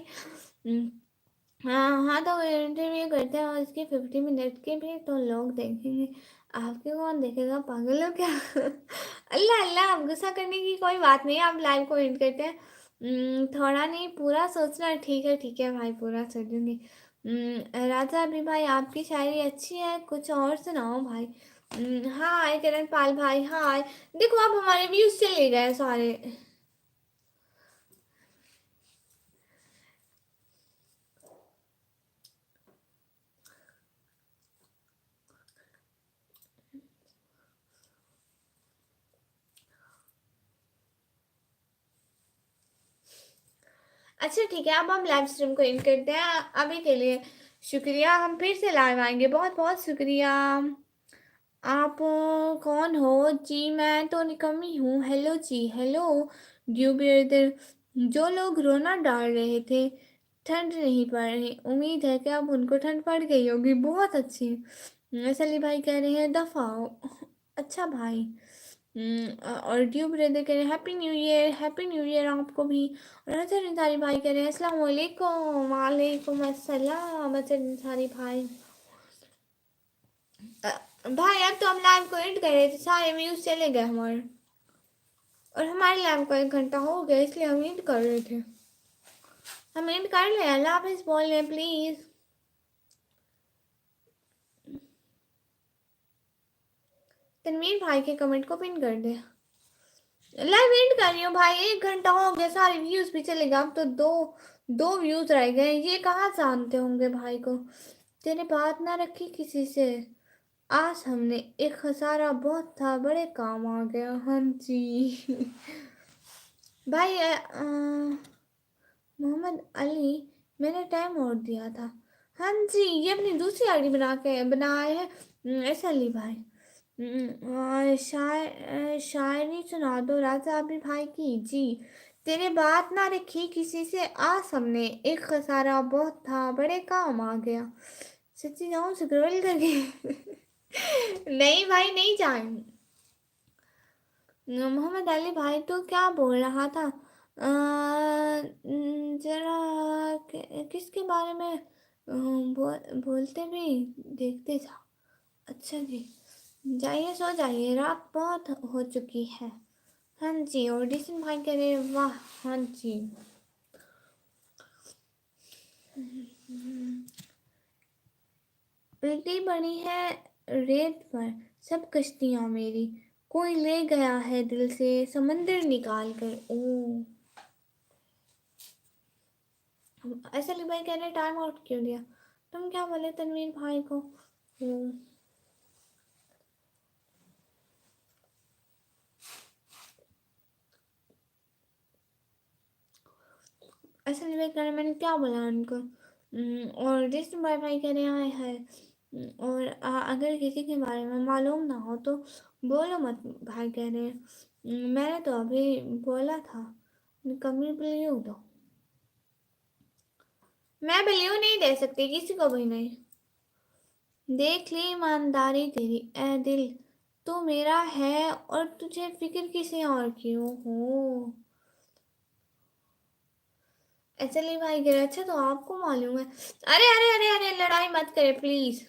हाँ हाँ, तो इंटरव्यू करते हैं और इसके 50 मिनट के भी तो लोग देखेंगे। आपके कौन देखेगा, पागल हो क्या? अल्लाह अल्लाह, अब गुस्सा करने की कोई बात नहीं है। आप लाइव को एंड करते हैं। थोड़ा नहीं, पूरा सोचना। ठीक है भाई, पूरा सोचूंगी। राजा अभी भाई, आपकी शायरी अच्छी है, कुछ और सुनाओ भाई। हाय करण पाल भाई, हाय। देखो अब हमारे व्यूज चले गए सारे। अच्छा ठीक है, अब हम लाइव स्ट्रीम को एंड करते हैं अभी के लिए। शुक्रिया, हम फिर से लाइव आएंगे। बहुत बहुत शुक्रिया। आप कौन हो जी? मैं तो निकम्मी हूँ। हेलो जी, हेलो ड्यू ब्रदर। जो लोग रोना डाल रहे थे, ठंड नहीं पड़ रही, उम्मीद है कि अब उनको ठंड पड़ गई होगी। बहुत अच्छी। सली भाई कह रहे हैं दफा हो। अच्छा भाई। और ड्यू ब्रदर कह रहे हैं happy new year, happy new year आपको भी। और अजहर अंसारी भाई कह रहे हैं अस्सलाम वालेकुम। वालेकुम अस्सलाम अजहर अंसारी भाई। अ, भाई अब तो हम लाइव को एंड कर रहे थे, सारे व्यूज चले गए हमारे। और हमारे लाइव को 1 घंटा हो गया, इसलिए हम एंड कर रहे थे। हम एंड कर ले, अल्लाह हाफिज बोल रहे प्लीज। तनवीर भाई के कमेंट को पिन कर दे। लाइव एंड कर रही हूँ भाई, 1 घंटा हो गया, सारे व्यूज भी चले गए। अब तो दो दो व्यूज रह गए। ये कहाँ जानते होंगे भाई को। तेरे बात ना रखी किसी से, आज हमने एक खसारा बहुत था, बड़े काम आ गया। हाँ जी। भाई मोहम्मद अली, मैंने टाइम और दिया था। हाँ जी, ये अपनी दूसरी आईडी बना के बनाए है। ऐसा अली भाई। शायरी सुना दो राजा अभी भाई की जी। तेरे बात ना रखी किसी से, आज हमने एक खसारा बहुत था, बड़े काम आ गया। सच्ची जाऊँ स्क्रॉल करके। नहीं भाई, नहीं जाए। मोहम्मद अली भाई तो क्या बोल रहा था? जरा किसके बारे में बोलते भी देखते था। अच्छा जी, जाइए सो जाइए, रात बहुत हो चुकी है। हाँ जी, ऑडिशन भाई कह रहे वाह। हाँ जी। उल्टी बनी है रेत पर सब कश्तियाँ मेरी, कोई ले गया है दिल से समंदर निकाल कर। ओ, ऐसा नहीं भाई कह रहे टाइम आउट क्यों दिया? तुम क्या बोले तनवीर भाई को? ऐसा नहीं भाई कह रहे, मैंने क्या बोला उनको? और जिस भाई भाई कह रहे आए है। और अगर किसी के बारे में मालूम ना हो तो बोलो मत भाई कह रहे हैं। मैंने तो अभी बोला था। कमी बिल्ली दो। मैं बिल्ली नहीं दे सकती किसी को भी नहीं। देख ली ईमानदारी तेरी ए दिल, तू मेरा है और तुझे फिक्र किसी और की हो। ऐसे लिए भाई गिरा। अच्छा तो आपको मालूम है। अरे अरे अरे अरे, लड़ाई मत करे प्लीज।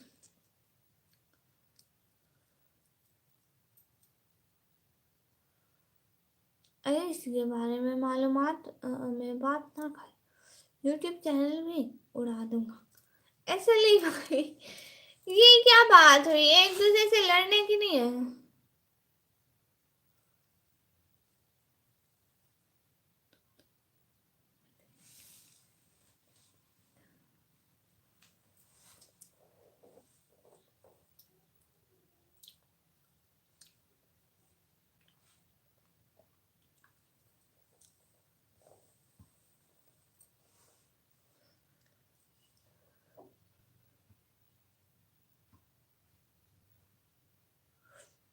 अरे इसके बारे में मालूमात में बात ना कर, यूट्यूब चैनल भी उड़ा दूंगा। ऐसे लिए भाई, ये क्या बात हुई? एक दूसरे से लड़ने की नहीं है।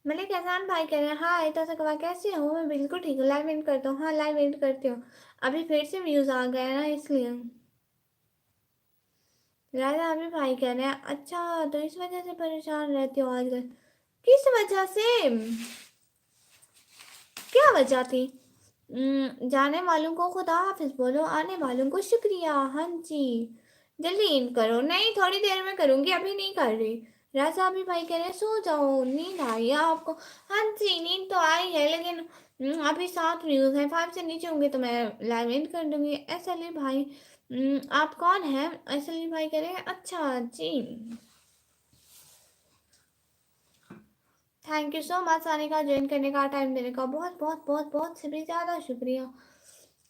मलिक एहसान भाई कह रहे हैं हाँ इतना सकवा कैसे हो, मैं बिल्कुल ठीक हूँ, लाइव एंड करता हूँ, हाँ लाइव एंड करती हूँ। अभी फिर से व्यूज आ गए ना इसलिए। राजा अभी भाई कह रहे हैं अच्छा तो इस वजह से परेशान रहती हो आजकल, किस वजह से, क्या वजह थी? जाने वालों को खुदा हाफिज बोलो, आने वालों को शुक्रिया। हाँ जी जल्दी इन करो, नहीं थोड़ी देर में करूंगी अभी नहीं कर रही। राजा अभी भाई कह रहे हैं सो जाओ, नींद आई है आपको? हाँ जी नींद तो आई है लेकिन अभी 7 व्यूज हैं, 5 से नीचे होंगे तो मैं लाइव एंड कर दूंगी। ऐसा ले भाई आप कौन हैं? ऐसा ले भाई कह रहे हैं अच्छा जी, थैंक यू सो मच आने का, ज्वाइन करने का, टाइम देने का, बहुत बहुत बहुत बहुत से भी ज़्यादा शुक्रिया।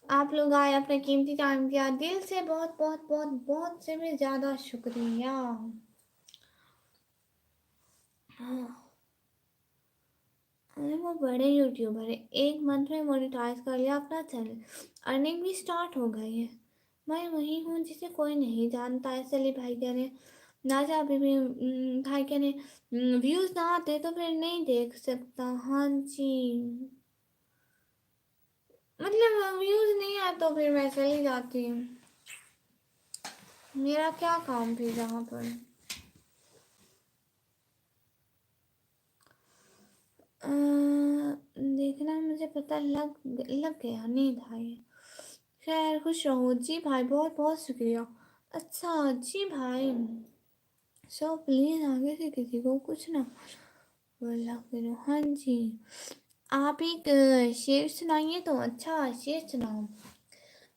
आप लोग आए, अपना कीमती टाइम दिया, दिल से बहुत बहुत बहुत बहुत से भी ज़्यादा शुक्रिया। हाँ, अरे वो बड़े यूट्यूबर है, 1 मंथ में मोनेटाइज कर लिया अपना चैनल, अर्निंग भी स्टार्ट हो गई है। मैं वही हूँ जिसे कोई नहीं जानता है। सली भाई कह रहे ना जा अभी भी भाई कह रहे व्यूज ना आते तो फिर नहीं देख सकता। हाँ जी मतलब व्यूज नहीं आए तो फिर मैं चली जाती हूँ, मेरा क्या काम फिर जहाँ पर। देखना मुझे पता लग लग गया, नींद आई। खैर खुश रहो जी भाई, बहुत बहुत शुक्रिया। अच्छा जी भाई, सो प्लीज़ आगे से किसी को कुछ ना बोला करो। हाँ जी आप एक शेर सुनाइए तो। अच्छा शेर सुनाओ।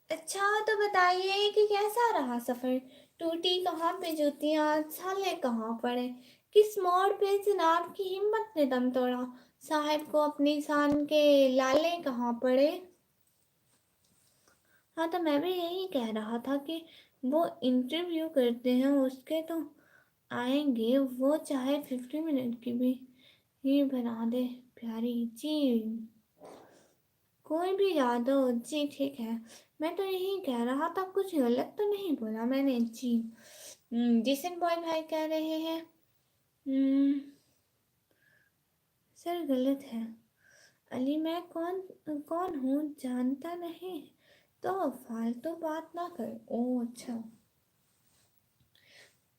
अच्छा तो बताइए कि कैसा रहा सफ़र, टूटी कहाँ पे जूतियाँ, छाले कहाँ पड़े, किस मोड़ पे जनाब की हिम्मत ने दम तोड़ा, साहिब को अपनी शान के लाले कहाँ पड़े। हाँ तो मैं भी यही कह रहा था कि वो इंटरव्यू करते हैं उसके तो आएंगे वो, चाहे 50 मिनट की भी ही बना दे प्यारी जी, कोई भी याद हो जी। ठीक है मैं तो यही कह रहा था, कुछ गलत तो नहीं बोला मैंने जी। जिसन बॉय भाई कह रहे हैं सर गलत है। अली मैं कौन कौन हूँ जानता नहीं, तो फालतू बात ना कर। ओ अच्छा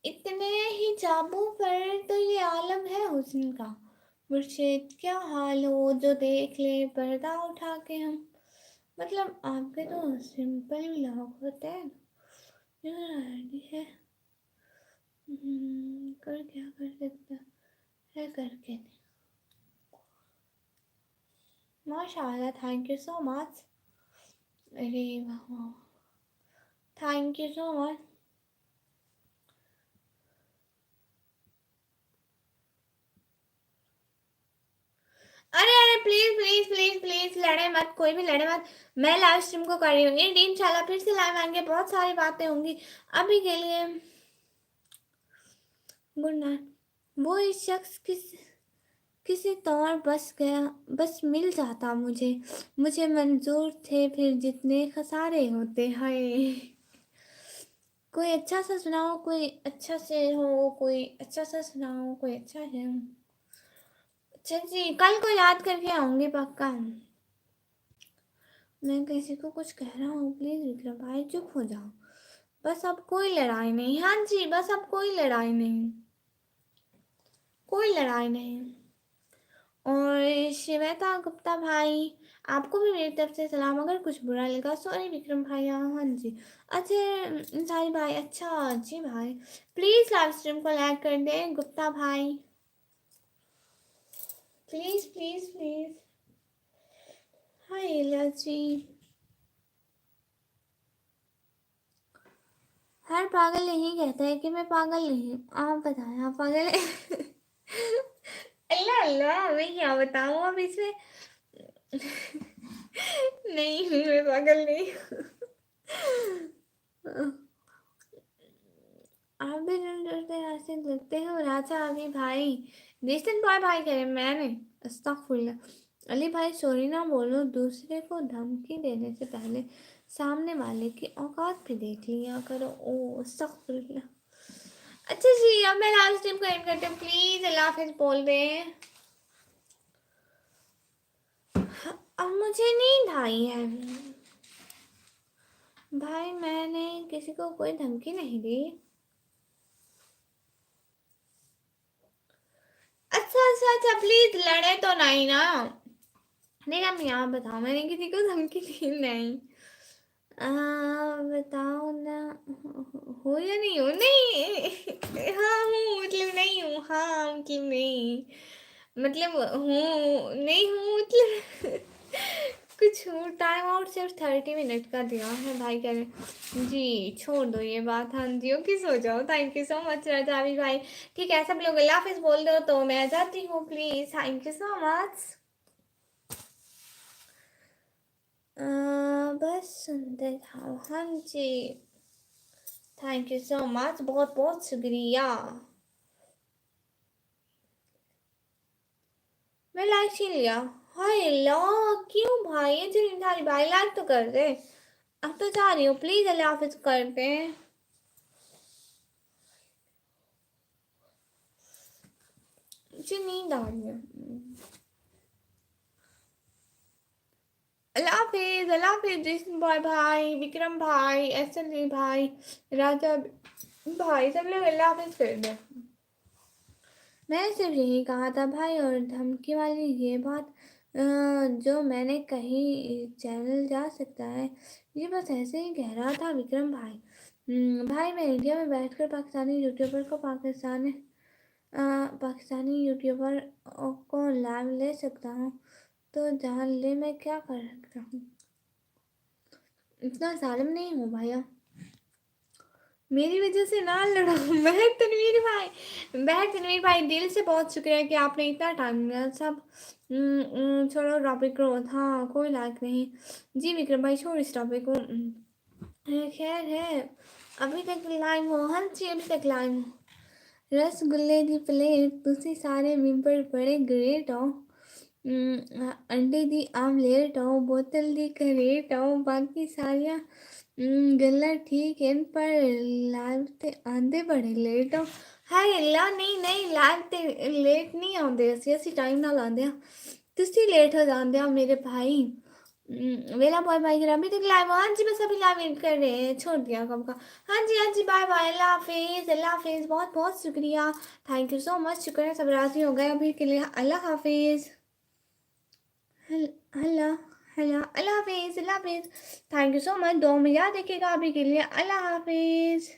इतने ही चाबू पर तो ये आलम है हुस्न का, मुर्शिद क्या हाल हो जो देख ले पर्दा उठा के हम। मतलब आपके तो सिंपल व्लॉग होते हैं जो आईडी है, कर क्या कर सकता है करके नहीं। माशाल्लाह थैंक यू सो मच। अरे वाह थैंक यू सो मच। अरे अरे प्लीज प्लीज प्लीज प्लीज लड़े मत, कोई भी लड़े मत। मैं लाइव स्ट्रीम को कर रही हूँ, इंशाल्लाह फिर से लाइव आएंगे, बहुत सारी बातें होंगी। अभी के लिए गुड नाइट। वो इस शख्स किसी तौर बस गया, बस मिल जाता मुझे, मुझे मंजूर थे फिर जितने खसारे होते हैं। कोई अच्छा सा सुनाओ, कोई अच्छा से हो, कोई अच्छा सा सुनाओ, कोई अच्छा है। अच्छा जी कल को याद करके आऊंगी पक्का। मैं किसी को कुछ कह रहा हूँ प्लीज विक्रम भाई चुप हो जाओ, बस अब कोई लड़ाई नहीं। हाँ जी बस अब कोई लड़ाई नहीं, कोई लड़ाई नहीं। और श्वेता गुप्ता भाई आपको भी मेरी तरफ से सलाम, अगर कुछ बुरा लगा सॉरी विक्रम भाई। हाँ जी अच्छा सारी भाई, अच्छा जी भाई प्लीज़ लाइव स्ट्रीम को लाइक कर दें गुप्ता भाई, प्लीज़ प्लीज़ प्लीज़। हाय जी, हर पागल यही कहता है कि मैं पागल नहीं हूँ, आप बताएं आप पागल है? अल्लाह अल्लाह मैं क्या बताऊँ अब इसमें। नहीं मैं पागल नहीं हूँ। आप भी दिल डरते ऐसे लगते हो राजा अली भाई। रिसेंट बॉय भाई कह रहे मैंने, अस्तगफुरुल्लाह। अली भाई सॉरी ना बोलो, दूसरे को धमकी देने से पहले सामने वाले की औकात भी देख लिया करो। ओ अस्तगफुरुल्लाह। अच्छा जी अब मैं लास्ट टाइम को एंड करती हूँ, प्लीज अल्लाह हाफिज बोल दें। अब मुझे नींद आई है। भाई मैंने किसी को कोई धमकी नहीं दी। अच्छा प्लीज लड़े तो नहीं ना। नहीं हम यहाँ बताओ, मैंने किसी को धमकी दी नहीं। बताओ ना, हो या नहीं हो? नहीं हाँ हूँ मतलब नहीं हूँ, हाँ मतलब नहीं, मतलब हूँ नहीं हूँ मतलब कुछ हूँ। टाइम आउट सिर्फ 30 मिनट का दिया है भाई, कह रहे जी छोड़ दो ये बात। हाँ जी ओके सो जाओ। थैंक यू सो मच राजावी भाई। ठीक है सब लोग अल्लाह हाफिज बोल दो तो मैं जाती हूँ please. Thank you so much. बस सुनते जाओ। हाँ जी थैंक यू सो मच, बहुत बहुत शुक्रिया। मैं लाइक छीन लिया। हाय ला क्यों भाई, ये जिम्मेदारी भाई लाइक तो कर दे। अब तो जा रही हूँ प्लीज, अल्लाह हाफिज करते हैं। मुझे नींद आ रही है। अल्लाह हाफिज जिस्म बॉय भाई, विक्रम भाई, एसएल भाई, राजा भाई, सब लोग अल्लाह हाफिज कर दे। मैंने सिर्फ यही कहा था भाई, और धमकी वाली ये बात जो मैंने कही चैनल जा सकता है, ये बस ऐसे ही कह रहा था विक्रम भाई। भाई मैं इंडिया में बैठकर पाकिस्तानी यूट्यूबर को पाकिस्तानी यूट्यूबर को लाइव ले सकता हूँ, तो जान ले मैं क्या कर सकता हूँ। इतना जालिम नहीं हूँ भैया, मेरी वजह से ना लड़ो। बहर तनवीर भाई दिल से बहुत शुक्रिया कि आपने इतना टाइम दिया। सब छोड़ो टॉपिक को, हाँ कोई लाइक नहीं। जी विक्रम भाई छोड़ इस टॉपिक को। खैर है, अभी तक लाइव हो? हाँ जी अभी तक लाइव हो। रसगुल्ले दी प्लेट तुसी सारे मिंबर बड़े ग्रेट हो। अंडे दी आमलेट हो, बोतल दी करेट हो, बाकी सारियां गल्लां ठीक हैं, पर लाइव ते आंदे बड़े लेट हो। हाय अल्लाह नहीं लाइव ते लेट नहीं आਉਂਦੇ ਅਸੀਂ टाइम ਨਾਲ आंदे ਆ, ਤੁਸੀਂ लेट हो जाते हो मेरे भाई। वेला बॉय भाई अभी तक लाइव। हाँ जी बस अभी लाइव कर रहे हैं, छोड़ दिया कब का। हाँ जी बाय बाय, अल्लाह हाफिज़ अल्लाह हाफिज़, बहुत बहुत शुक्रिया। थैंक यू सो मच, शुक्र है सब राज़ी हो गए अभी के लिए। अल्लाह हाफिज़। हल्ला हल्ला अल्लाह हाफिज़ अल्लाह हाफिज़। थैंक यू सो मच, दो में याद रखिएगा अभी के लिए। अल्लाह हाफिज़।